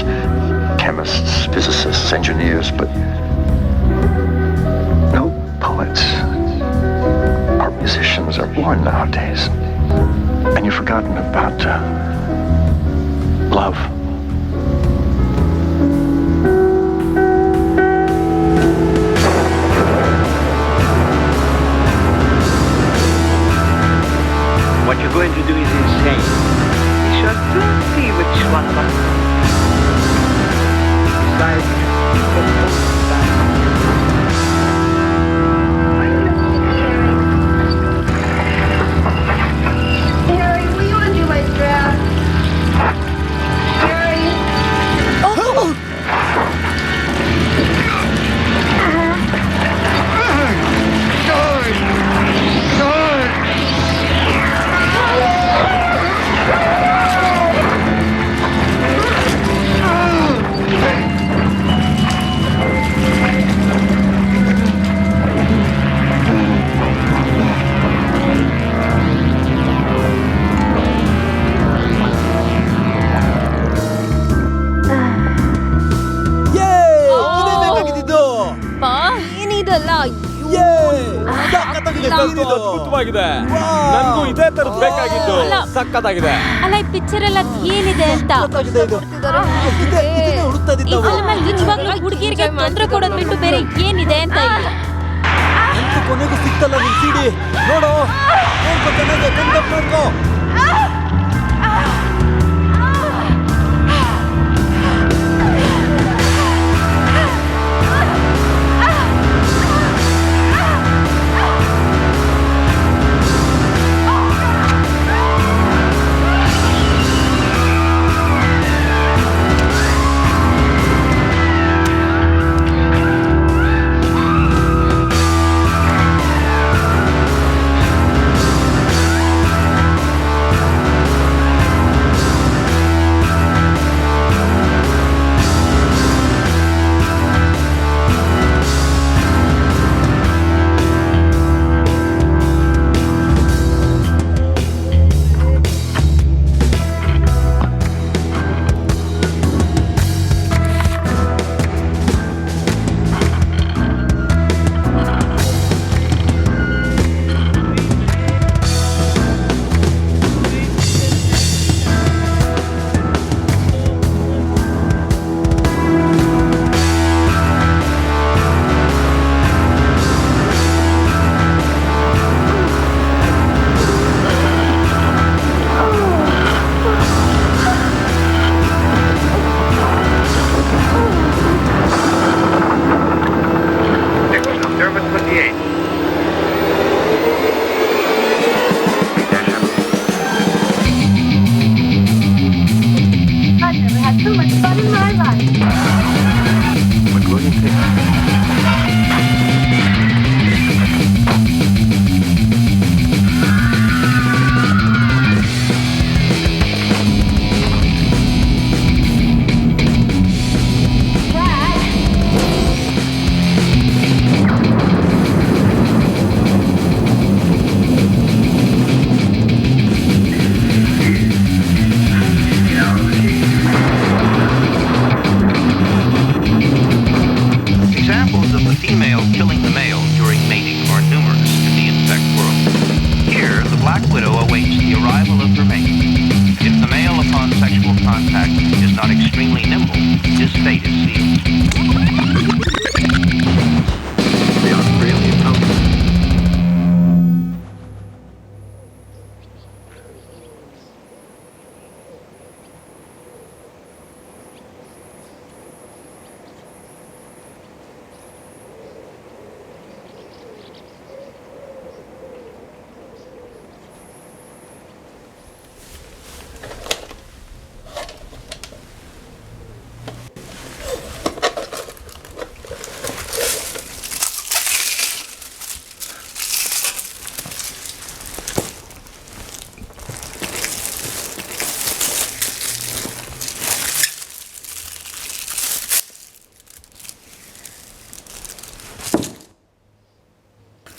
chemists, physicists, engineers, but no poets or musicians are born nowadays. And you've forgotten about love. What you're going to do is insane. We shall soon see which one of us decides to Harry, will you undo my strap? Harry! ಅದ್ಭುತವಾಗಿದೆ. ನನಗೂ ಇದೇ ತರದ್ ಬೇಕಾಗಿತ್ತು. ಸಕ್ಕತ್ತಾಗಿದೆ. ಅಲ್ಲ ಈ picture ಎಲ್ಲ ಏನಿದೆ ಅಂತ ನಿಜವಾಗ್ಲೂ ಹುಡುಗಿರಿಗೆ ತೊಂದರೆ ಕೊಡೋದ್ ಬಿಟ್ಟು ಬೇರೆ ಏನಿದೆ ಅಂತ ಇಲ್ಲಿ. ಕೊನೆಗೂ ಸಿಕ್ತಲ್ಲ ನಿನ್ ಸಿಡಿ. ನೋಡು, ನೋಡ್ಕೋ.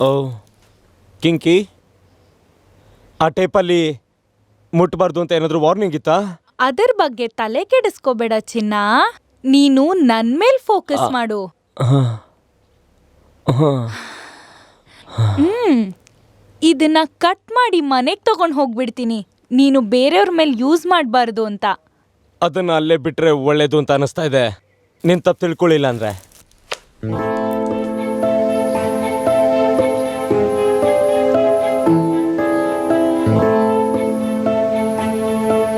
ಓ ಕಿಂಕಿ, ಆ ಟೇಪಲ್ಲಿ ಮುಟ್ಬಾರ್ದು ಅಂತ ಏನಾದ್ರು ವಾರ್ನಿಂಗ್ ಇತ್ತಾ? ಅದರ ಬಗ್ಗೆ ತಲೆ ಕೆಡಿಸ್ಕೋಬೇಡ ಚಿನ್ನ, ನೀನು ನನ್ ಮೇಲ್ ಫೋಕಸ್ ಮಾಡು. ಇದನ್ನ ಕಟ್ ಮಾಡಿ ಮನೆಗ್ ತಗೊಂಡ್ ಹೋಗ್ಬಿಡ್ತೀನಿ, ನೀನು ಬೇರೆಯವ್ರ ಮೇಲೆ ಯೂಸ್ ಮಾಡಬಾರ್ದು ಅಂತ. ಅದನ್ನ ಅಲ್ಲೇ ಬಿಟ್ರೆ ಒಳ್ಳೇದು ಅಂತ ಅನಿಸ್ತಾ ಇದೆ. ನೀನ್ ತಪ್ಪು ತಿಳ್ಕೊಳ್ಳಿಲ್ಲ ಅಂದ್ರೆ.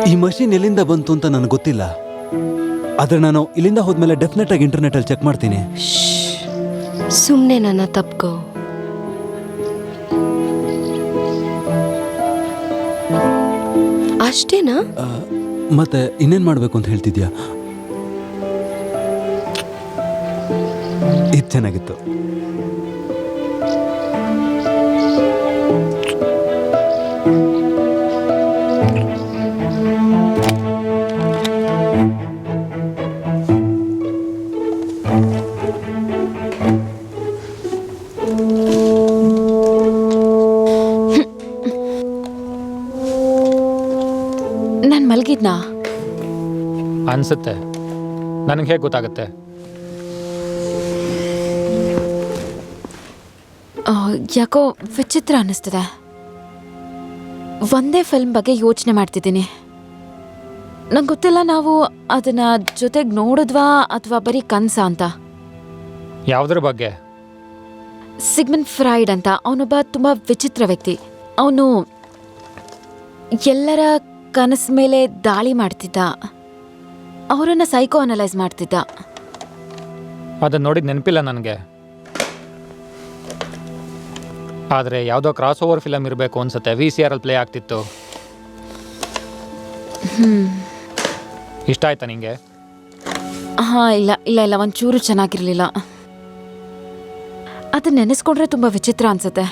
ಈ ಮಷೀನ್ ಎಲ್ಲಿಂದ ಬಂತು ಅಂತ ನನಗೆ ಗೊತ್ತಿಲ್ಲ, ಆದ್ರೆ ನಾನು ಇಲ್ಲಿಂದ ಹೋದ್ಮೇಲೆ ಡೆಫಿನೆಟ್ ಆಗಿ ಇಂಟರ್ನೆಟ್ ಅಲ್ಲಿ ಚೆಕ್ ಮಾಡ್ತೀನಿ. ಸುಮ್ನೆ ನನ್ನ ತಪ್ಕೋ. ಅಷ್ಟೇನಾ? ಮತ್ತೆ ಇನ್ನೇನ್ ಮಾಡ್ಬೇಕು ಅಂತ ಹೇಳ್ತಿದ್ಯಾ? ಇದು ಚೆನ್ನಾಗಿತ್ತು. ನಾನು ಮಲಗಿದ್ನಾ ಅನ್ಸುತ್ತೆ. ನನಗೆ ಹೇಗೆ ಗೊತ್ತಾಗುತ್ತೆ? ಯಾಕೋ ವಿಚಿತ್ರ ಅನ್ನಿಸ್ತಿದೆ. ಒಂದೇ ಫಿಲ್ಮ್ ಬಗ್ಗೆ ಯೋಚನೆ ಮಾಡ್ತಿದ್ದೀನಿ. ನಂಗೆ ಗೊತ್ತಿಲ್ಲ ನಾವು ಅದನ್ನ ಜೊತೆಗೆ ನೋಡಿದ್ವಾ ಅಥವಾ ಬರೀ ಕನ್ಸ ಅಂತ. ಯಾವುದ್ರ ಬಗ್ಗೆ? ಸಿಗ್ಮಂಡ್ ಫ್ರಾಯ್ಡ್ ಅಂತ ಅವನೊಬ್ಬ ತುಂಬ ವಿಚಿತ್ರ ವ್ಯಕ್ತಿ. ಅವನು ಎಲ್ಲರ ಕನಸು ಮೇಲೆ ದಾಳಿ ಮಾಡ್ತಿದ್ದ, ಅವರನ್ನು ಸೈಕೋ ಅನಲೈಸ್ ಮಾಡ್ತಿದ್ದ. ಅದನ್ನ ನೋಡಿದ ನೆನಪಿಲ್ಲ ನನಗೆ. ಆದರೆ ಯಾವುದೋ ಕ್ರಾಸ್ ಓವರ್ ಫಿಲಮ್ ಇರಬೇಕು ಅನ್ಸುತ್ತೆ. VCR ಅಲ್ಲಿ ಪ್ಲೇ ಆಗ್ತಿತ್ತು. ಇಷ್ಟ ಆಯ್ತಾ ನಿಂಗೆ? ಹಾಂ, ಇಲ್ಲ ಇಲ್ಲ ಇಲ್ಲ, ಒಂಚೂರು ಚೆನ್ನಾಗಿರಲಿಲ್ಲ. ಅದನ್ನ ನೆನೆಸ್ಕೊಂಡ್ರೆ ತುಂಬ ವಿಚಿತ್ರ ಅನ್ಸುತ್ತೆ.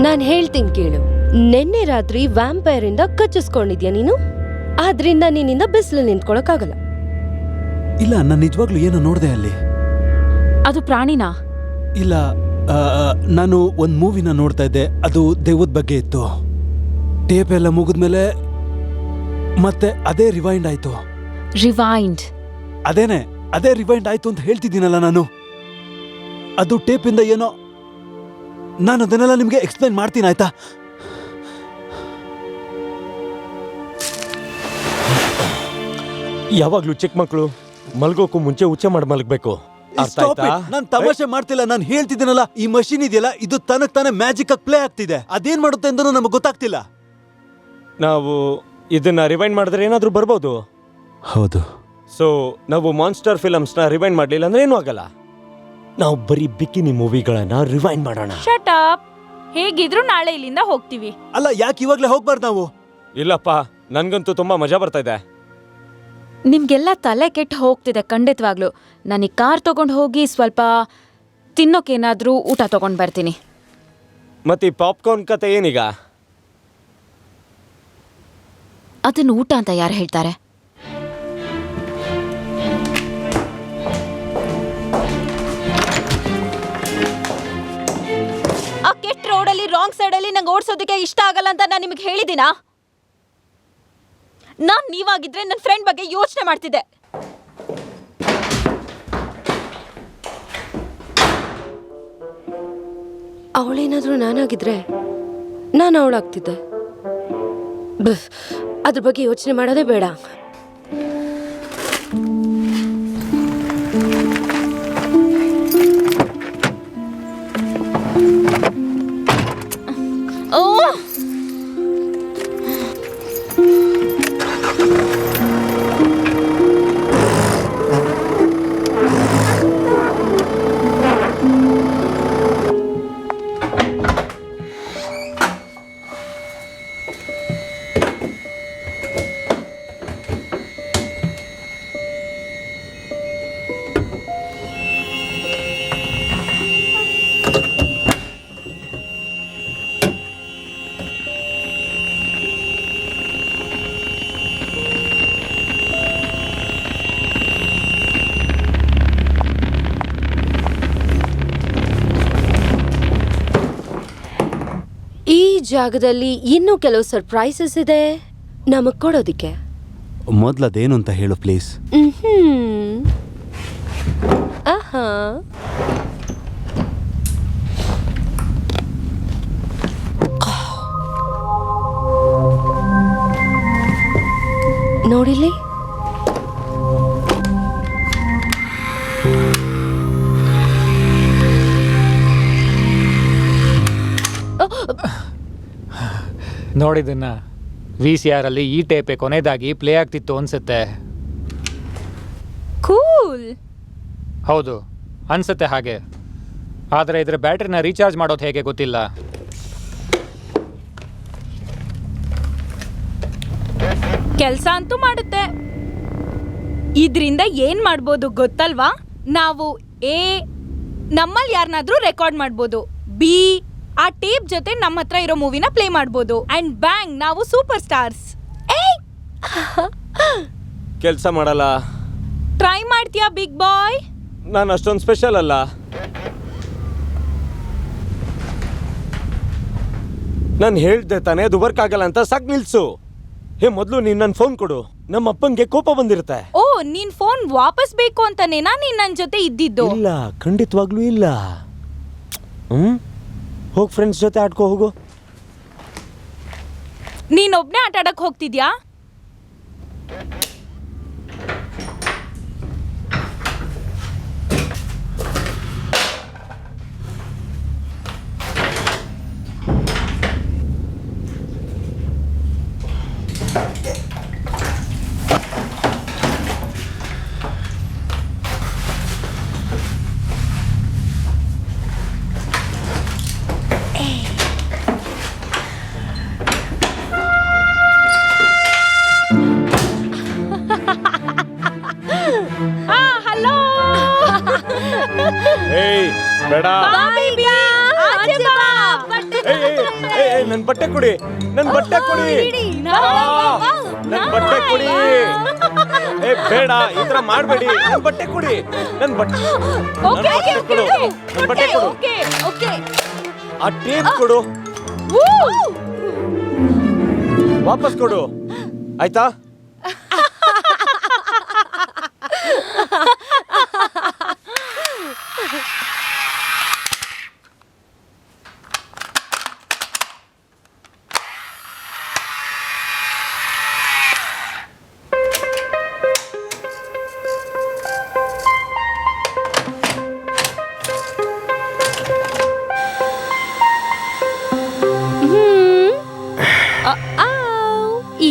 ನಾನು ಹೇಳ್ತೀನಿ ಕೇಳು. ನಿನ್ನೆ ರಾತ್ರಿ ವ್ಯಾಂಪೈರ್ ಇಂದ ಕಚ್ಚಿಸ್ಕೊಂಡಿದ್ಯಾ ನೀನು? ಆದ್ರಿಂದ ನಿನ್ನಿಂದ ಬಿಸಿಲು ನಿಂತ್ಕೊಳಕ್ಕಾಗಲ್ಲ. ಇಲ್ಲ, ನಾನು ನಿಜವಾಗ್ಲೂ ಏನೋ ನೋಡಿದೆ ಅಲ್ಲಿ. ಅದು ಪ್ರಾಣಿನಾ? ಇಲ್ಲ, ನಾನು ಒಂದು ಮೂವಿನ ನೋಡ್ತಾ ಇದ್ದೆ. ಅದು ದೆವ್ವದ ಬಗ್ಗೆ ಇತ್ತು. ಟೇಪ್ ಎಲ್ಲ ಮುಗಿದ್ಮೇಲೆ ಮತ್ತೆ ಅದೇ ರಿವೈಂಡ್ ಆಯ್ತು. ರಿವೈಂಡ್? ಅದೇ ರಿವೈಂಡ್ ಆಯ್ತು ಅಂತ ಹೇಳ್ತಿದ್ದೀನಲ್ಲ ನಾನು. ಅದು ಟೇಪಿಂದ ಏನೋ. ನಾನು ಅದನ್ನೆಲ್ಲ ನಿಮ್ಗೆ ಎಕ್ಸ್ಪ್ಲೈನ್ ಮಾಡ್ತೀನಿ, ಆಯ್ತಾ? ಯಾವಾಗ್ಲೂ ಚಿಕ್ಕ ಮಕ್ಕಳು ಮಲ್ಗೋಕು ಮುಂಚೆ ಉಚ್ಚೆ ಮಾಡಿ ಮಲಗಬೇಕು. ನಾನು ತಮಾಷೆ ಮಾಡ್ತಿಲ್ಲ, ನಾನು ಹೇಳ್ತಿದ್ದೀನಲ್ಲ. ಈ ಮಷೀನ್ ಇದೆಯಲ್ಲ, ಇದು ತನಕ್ ತಾನೇ ಮ್ಯಾಜಿಕ್ ಆಗಿ ಪ್ಲೇ ಆಗ್ತಿದೆ. ಅದೇನ್ ಮಾಡುತ್ತೆ ಅಂತ ನಮಗೆ ಗೊತ್ತಾಗ್ತಿಲ್ಲ. ನಾವು ಇದನ್ನ ರಿವೈಂಡ್ ಮಾಡಿದ್ರೆ ಏನಾದ್ರೂ ಬರ್ಬೋದು. ಹೌದು. ಸೊ ನಾವು ಮಾನ್ಸ್ಟರ್ ಫಿಲಮ್ಸ್ನ ರಿವೈಂಡ್ ಮಾಡ್ಲಿಲ್ಲ ಅಂದ್ರೆ ಏನೂ ಆಗಲ್ಲ. ನಾವು ಬರೀ ಬಿಕಿನಿ ಮೂವಿಗಳನ್ನ ರಿವೈಂಡ್ ಮಾಡೋಣ. Shut up. ಹೇಗಿದ್ರು ನಾಳೆ ಇಲ್ಲಿಂದ ಹೋಗ್ತೀವಿ. ಅಲ್ಲ, ಯಾಕೆ ಇವಾಗ್ಲೇ ಹೋಗ್ಬಾರ್ದು ನಾವು? ಇಲ್ಲಪ್ಪ, ನನ್ಗಂತೂ ತುಂಬಾ ಮಜಾ ಬರ್ತಾ ಇದೆ. ನಿಮ್ಗೆಲ್ಲ ತಲೆ ಕೆಟ್ಟು ಹೋಗ್ತಿದೆ ಖಂಡಿತವಾಗ್ಲು. ನಾನು ಈ ಕಾರ್ ತಗೊಂಡು ಹೋಗಿ ಸ್ವಲ್ಪ ತಿನ್ನೋಕೇನಾದ್ರೂ ಊಟ ತಗೊಂಡು ಬರ್ತೀನಿ. ಮತ್ತೆ ಈ ಪಾಪ್ಕಾರ್ನ್ ಕತೆ ಏನೀಗ? ಅದನ್ನ ಊಟ ಅಂತ ಯಾರು ಹೇಳ್ತಾರೆ? ಆ ಕೆಟ್ಟ ರೋಡಲ್ಲಿ ರಾಂಗ್ ಸೈಡಲ್ಲಿ ನಂಗೆ ಓಡಿಸೋದಕ್ಕೆ ಇಷ್ಟ ಆಗಲ್ಲ ಅಂತ ನಾನು ನಿಮಗೆ ಹೇಳಿದ್ದೀನಾ? ನಾನು ನೀವಾಗಿದ್ರೆ ನನ್ನ ಫ್ರೆಂಡ್ ಬಗ್ಗೆ ಯೋಚನೆ ಮಾಡ್ತಿದ್ದೆ. ಅವಳೇನಾದ್ರೂ ನಾನಾಗಿದ್ರೆ ನಾನು ಅವಳಾಗ್ತಿದ್ದೆ. ಅದ್ರ ಬಗ್ಗೆ ಯೋಚನೆ ಮಾಡೋದೇ ಬೇಡ. ಈ ಜಾಗದಲ್ಲಿ ಇನ್ನೂ ಕೆಲವು ಸರ್ಪ್ರೈಸಸ್ ಇದೆ ನಮಗ್ ಕೊಡೋದಿಕ್ಕೆ. ಮೊದ್ಲದೇನು ಅಂತ ಹೇಳು ಪ್ಲೀಸ್. ಆಹಾ, ನೋಡಿಲಿ. ನೋಡಿದನ್ನ VCR ಅಲ್ಲಿ ಈ ಟೇಪೆ ಕೊನೆಯದಾಗಿ ಪ್ಲೇ ಆಗ್ತಿತ್ತು ಅನ್ಸುತ್ತೆ. ಕೂಲ್. ಹೌದು ಅನ್ಸುತ್ತೆ ಹಾಗೆ. ಆದರೆ ಇದರ ಬ್ಯಾಟ್ರಿನ ರೀಚಾರ್ಜ್ ಮಾಡೋದು ಹೇಗೆ ಗೊತ್ತಿಲ್ಲ. ಕೆಲಸ ಅಂತೂ ಮಾಡುತ್ತೆ. ಇದರಿಂದ ಏನ್ ಮಾಡ್ಬೋದು ಗೊತ್ತಲ್ವಾ? ನಾವು ನಮ್ಮಲ್ಲಿ ಯಾರನ್ನಾದ್ರೂ ರೆಕಾರ್ಡ್ ಮಾಡ್ಬೋದು. ಬಿ, ಆ ಟೇಪ್ ಜೊತೆ ನಮ್ಮ ಹತ್ರ ಇರೋ ಮೂವಿನ ಪ್ಲೇ ಮಾಡ್ಬೋದು. ಅಂಡ್ ಬ್ಯಾಂಗ್, ನಾವು ಸೂಪರ್ ಸ್ಟಾರ್ಸ್. ಕೆಲಸ ಮಾಡಲ್ಲ. ಟ್ರೈ ಮಾಡ್ತೀಯಾ ಬಿಗ್ ಬಾಯ್? ನಾನು ಅಷ್ಟೊಂದು ಸ್ಪೆಷಲ್ ಅಲ್ಲ. ನಾನು ಹೇಳ್ದೆ ತಾನೇ ಅದು ವರ್ಕ್ ಆಗಲ್ಲ ಅಂತ. ಸಾಕು ನಿಲ್ಸು. ಮೊದಲು ನೀನು ನನ್ನ ಫೋನ್ ಕೊಡು. ನಮ್ಮ ಅಪ್ಪಂಗೆ ಕೋಪ ಬಂದಿರುತ್ತೆ. ಓ, ನೀನ್ ಫೋನ್ ವಾಪಸ್ ಬೇಕು ಅಂತಾನೇನಾ ನೀನ್ ನನ್ನ ಜೊತೆ ಇದ್ದಿದ್ದು? ಇಲ್ಲ, ಖಂಡಿತವಾಗ್ಲೂ ಇಲ್ಲ. ಹೋಗ್ ಫ್ರೆಂಡ್ಸ್ ಜೊತೆ ಆಡ್ಕೋ ಹೋಗು. ನೀನೊಬ್ನೇ ಆಟ ಆಡಕ್ ಹೋಗ್ತಿದ್ಯಾ? ಹಲೋ. ಬೇಡ. ನನ್ ಬಟ್ಟೆ ಕೊಡಿ, ನನ್ ಬಟ್ಟೆ ಕೊಡಿ, ನನ್ ಬಟ್ಟೆ ಕೊಡಿ. ಬೇಡ, ಈ ತರ ಮಾಡ್ಬೇಡಿ. ನನ್ ಬಟ್ಟೆ ಕೊಡಿ, ನನ್ ಬಟ್ಟೆ ಕೊಡು, ನನ್ ಬಟ್ಟೆ ಕೊಡು. ಆ ಟೇಪ್ ಕೊಡು, ವಾಪಸ್ ಕೊಡು, ಆಯ್ತಾ?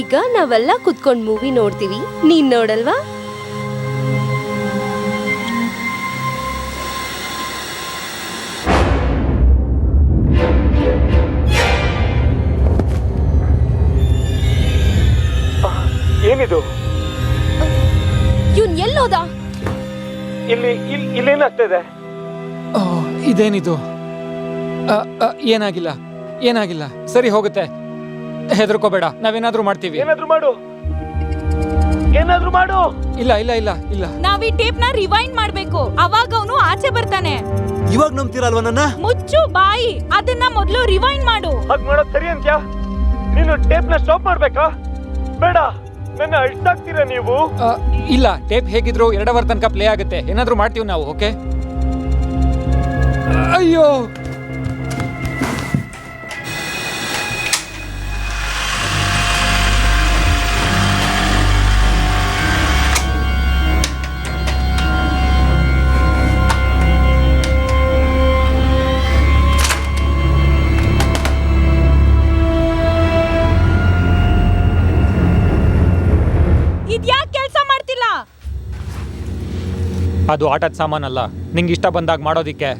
ಈಗ ನಾವೆಲ್ಲ ಕುತ್ಕೊಂಡ್ ಮೂವಿ ನೋಡ್ತೀವಿ, ನೀನ್ ನೋಡಲ್ವಾ? ಏನಿದು? ಇವ್ನ್ ಎಲ್ಲೋದ? ಇಲ್ಲೇನಾಗ್ತದೆ? ಇದೇನಿದು? ಏನಾಗಿಲ್ಲ ಸರಿ ಹೋಗುತ್ತೆ, ಹೆದರ್ಕೋಬೇಡ, ನಾವೇನಾದ್ರೂ ಮಾಡ್ತೀವಿ. ಏನಾದ್ರೂ ಮಾಡು. ಇಲ್ಲ. ನಾವ್ ಈ ಟೇಪ್ ನ ರಿವೈಂಡ್ ಮಾಡ್ಬೇಕು, ಅವಾಗ ಅವನು ಆಚೆ ಬರ್ತಾನೆ. ಇವಾಗ ನಂಬ್ತೀರಲ್ವ ನನ್ನ? ಮುಚ್ಚು ಬಾಯಿ, ಅದನ್ನ ಮೊದ್ಲು ರಿವೈಂಡ್ ಮಾಡು. ಹಾಗೆ ಮಾಡೋದು ಸರಿ ಅಂತ್ಯಾ? ನೀನು ಟೇಪ್ ನ ಸ್ಟಾಪ್ ಮಾಡ್ಬೇಕಾ? ಬೇಡ, ನನ್ನ ಅಳ್ತಾಗ್ತೀರಾ ನೀವು? ಇಲ್ಲ, ಟೇಪ್ ಹೇಗಿದ್ರು 2 ಅವರ್ ತನಕ ಪ್ಲೇ ಆಗುತ್ತೆ, ಏನಾದ್ರೂ ಮಾಡ್ತೀವಿ ನಾವು. ಓಕೆ? ಅಯ್ಯೋ, ಇದ್ಯಾಕ್ ಕೆಲ್ಸ ಮಾಡ್ತಿಲ್ಲ? ಅದು ಆಟದ ಸಾಮಾನಲ್ಲ, ನಿಂಗೆ ಇಷ್ಟ ಬಂದಾಗ ಮಾಡೋದಿಕ್ಕೆ.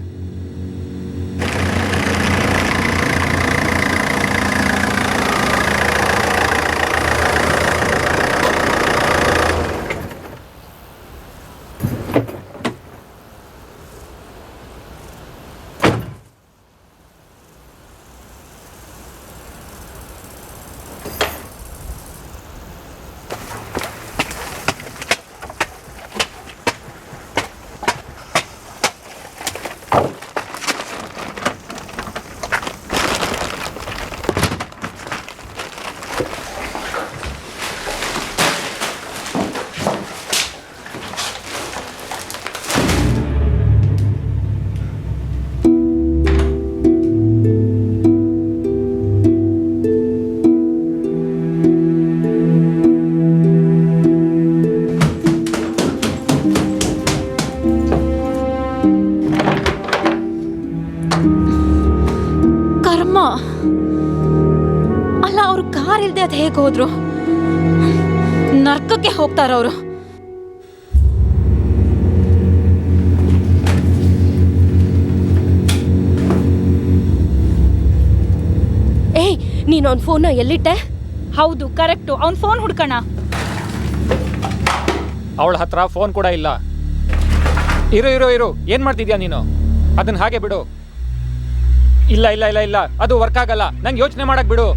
ಅಲ್ಲ, ಅವ್ರು ಕಾರ್ ಇಲ್ದೆ ಅದ್ ಹೇಗ್ ಹೋದ್ರು? ನರ್ಕಕ್ಕೆ ಹೋಗ್ತಾರ ಅವರು. ಏಯ್, ನೀನ್ ಅವ್ನ ಫೋನ್ನ ಎಲ್ಲಿಟ್ಟೆ? ಹೌದು, ಕರೆಕ್ಟು, ಅವ್ನ್ ಫೋನ್ ಹುಡ್ಕಣ. ಅವಳ ಹತ್ರ ಫೋನ್ ಕೂಡ ಇಲ್ಲ. ಇರು, ಏನ್ ಮಾಡ್ತಿದ್ಯಾ ನೀನು? ಅದನ್ನ ಹಾಗೆ ಬಿಡು. ಇಲ್ಲ, ಅದು ವರ್ಕ್ ಆಗಲ್ಲ, ನಂಗೆ ಯೋಚನೆ ಮಾಡಕ್ ಬಿಡು.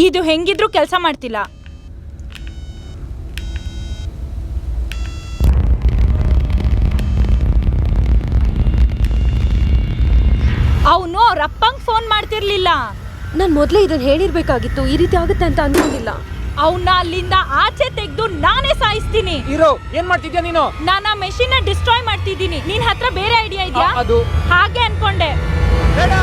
ಇದು ಹೆಂಗಿದ್ರು ಕೆಲಸ ಮಾಡ್ತಿಲ್ಲ. ಅವನು ಅವ್ರ ಅಪ್ಪಂಗ್ ಫೋನ್ ಮಾಡ್ತಿರ್ಲಿಲ್ಲ. ನಾನ್ ಮೊದ್ಲೇ ಇದನ್ನ ಹೇಳಿರ್ಬೇಕಾಗಿತ್ತು, ಈ ರೀತಿ ಆಗುತ್ತೆ ಅಂತ ಅನ್ಕೊಂಡಿಲ್ಲ. ಅವನ್ನ ಅಲ್ಲಿಂದ ಆಚೆ ತೆಗೆದು ನಾನೇ ಸಾಯಿಸ್ತೀನಿ. ಇರೋ, ಏನ್ ಮಾಡ್ತಿದ್ಯಾ ನೀನು? ನಾನು ಆ ಮೆಷಿನ್ ಡಿಸ್ಟ್ರಾಯ್ ಮಾಡ್ತಿದ್ದೀನಿ. ನಿನ್ ಹತ್ರ ಬೇರೆ ಐಡಿಯಾ ಇದೆಯಾ? ಅದು ಹಾಗೆ ಅನ್ಕೊಂಡೆ. ಬೇಡ.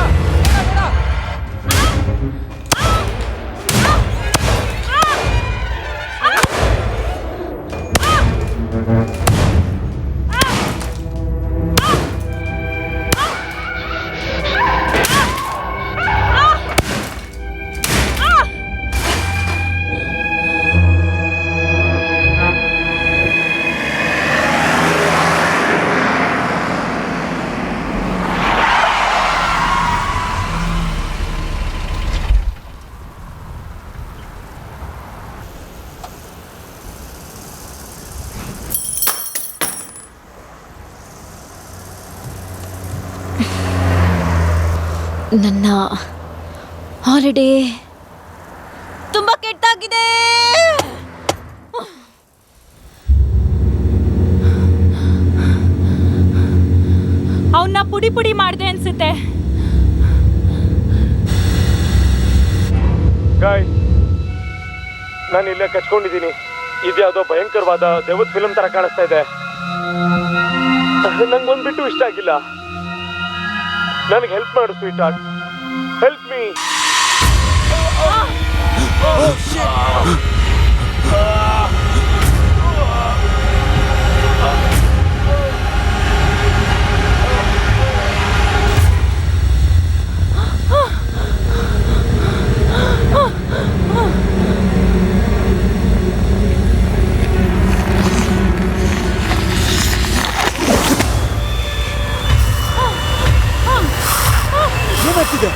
ನನ್ನ ಹಾಲಿಡೇ ತುಂಬಾ ಕೆಟ್ಟಾಗಿದೆ. ಅವನ್ನ ಪುಡಿ ಮಾಡ್ದೆ ಅನ್ಸುತ್ತೆ. ನಾನು ಇಲ್ಲೇ ಕಚ್ಕೊಂಡಿದ್ದೀನಿ. ಇದ್ಯಾವುದೋ ಭಯಂಕರವಾದ ದೇವದ ಫಿಲ್ಮ್ ತರ ಕಾಣಿಸ್ತಾ ಇದೆ. ನಂಗೊಂದು ಬಿಟ್ಟು ಇಷ್ಟ ಆಗಿಲ್ಲ. ನನಗೆ ಹೆಲ್ಪ್ ಮಾಡು ಸ್ವೀಟ್ ಹಾರ್ಟ್, ಹೆಲ್ಪ್ ಮೀ. ಏನಾಗ್ತಿದೆ?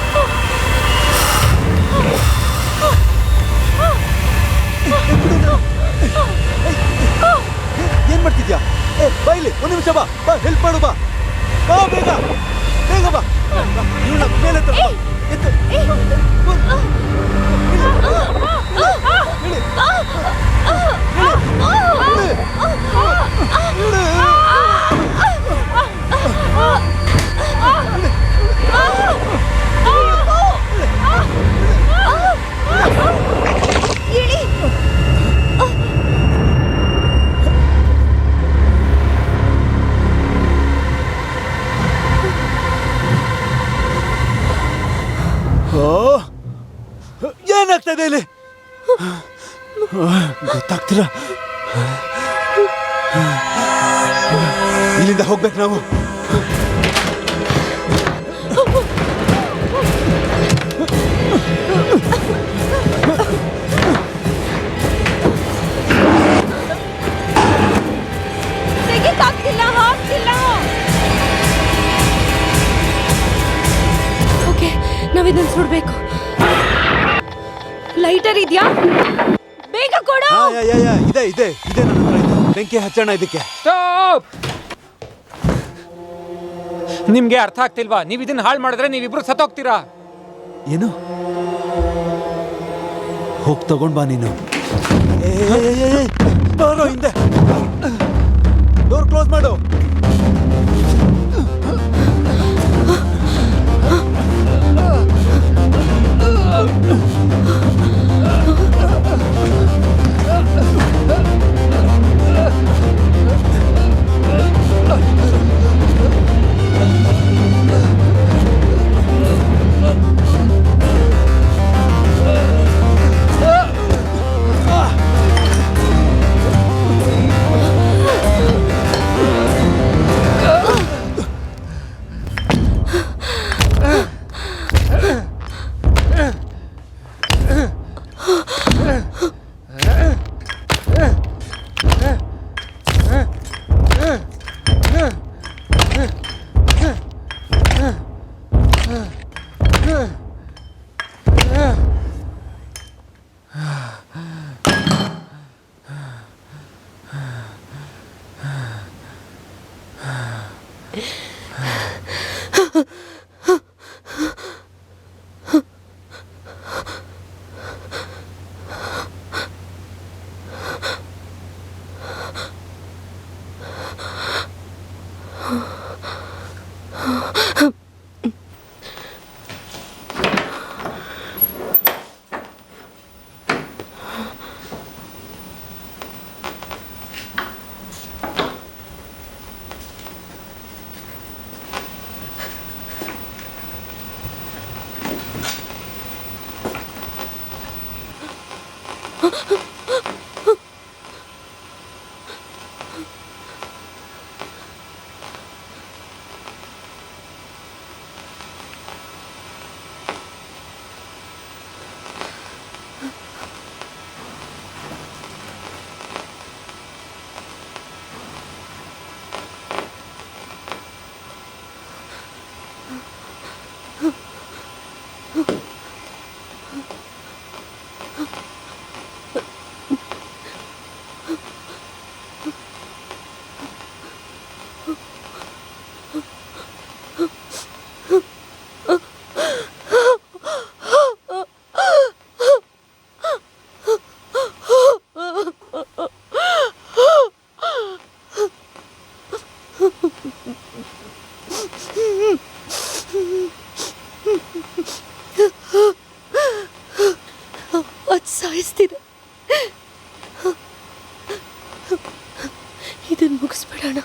ಏನ್ ಮಾಡ್ತಿದ್ಯಾ? ಬೈಲಿ, ಒಂದ್ ನಿಮಿಷ ಬಾ, ಹೆಲ್ಪ್ ಮಾಡು, ಬಾ ಬೇಗ ಬೇಗ ಬಾ. ಇವ್ನ ಮೇಲೆ ಎತ್ತು. ಏನಾಗ್ತಾ ಇದೆ ಇಲ್ಲಿ? ಗೊತ್ತಾಗ್ತಿಲ್ಲ. ಇಲ್ಲಿಂದ ಹೋಗ್ಬೇಕು ನಾವು. ಓಕೆ, ನಾವಿದನ್ನ ಸುಡ್ಬೇಕು. ಲೈಟರ್ ಇದೆಯಾ? ಬೇಗ ಕೊಡು. ಇದೆ ಇದೆ ಇದೆ, ನನ್ನ ಹತ್ರ ಇದೆ. ಬೆಂಕಿ ಹಚ್ಚೋಣ ಇದಕ್ಕೆ. ಸ್ಟಾಪ್! ನಿಮ್ಗೆ ಅರ್ಥ ಆಗ್ತಿಲ್ವಾ? ನೀವು ಇದನ್ನ ಹಾಳು ಮಾಡಿದ್ರೆ ನೀವಿಬ್ರು ಸತ್ತೋಗ್ತೀರಾ. ಏನು? ಹೋಗ್ ತಗೊಂಡ್ ಬಾ ನೀನು. ಬಾರೋ ಹಿಂದೆ. ಡೋರ್ ಕ್ಲೋಸ್ ಮಾಡು. ಅದು ಸಾಯಿಸ್ತಿದೆ. ಇದನ್ನು ಮುಗಿಸ್ಬಿಡೋಣ.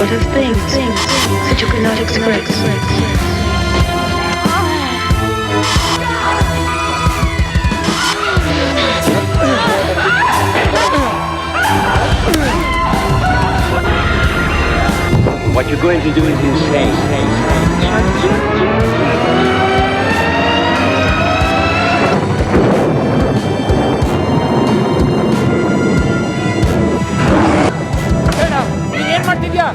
but of things that you cannot express. What you're going to do is insane. ನೀನೇನ್ ಮಾಡ್ತಿದ್ಯಾ?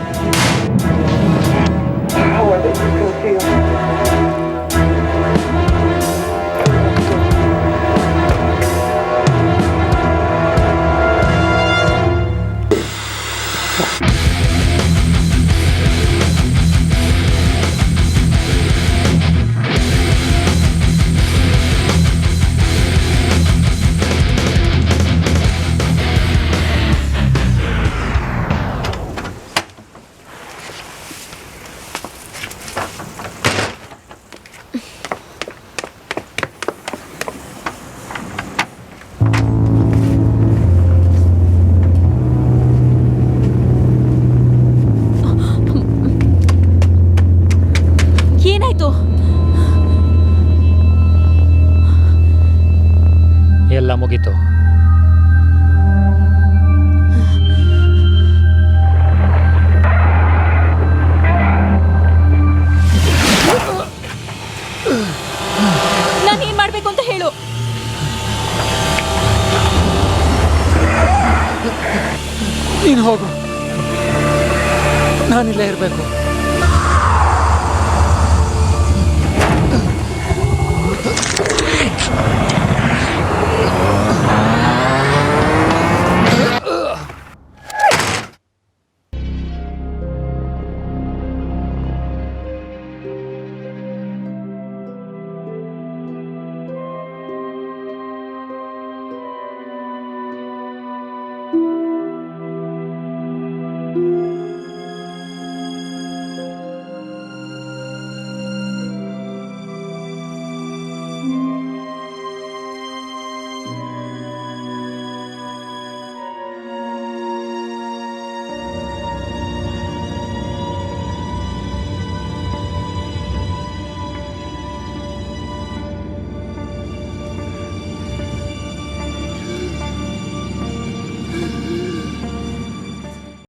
ಏನಾಯ್ತು? ಎಲ್ಲ ಮುಗೀತು. ನಾನೇನ್ ಮಾಡ್ಬೇಕು ಅಂತ ಹೇಳು. ನೀನು ಹೋಗು, ನಾನಿಲ್ಲೇ ಇರಬೇಕು.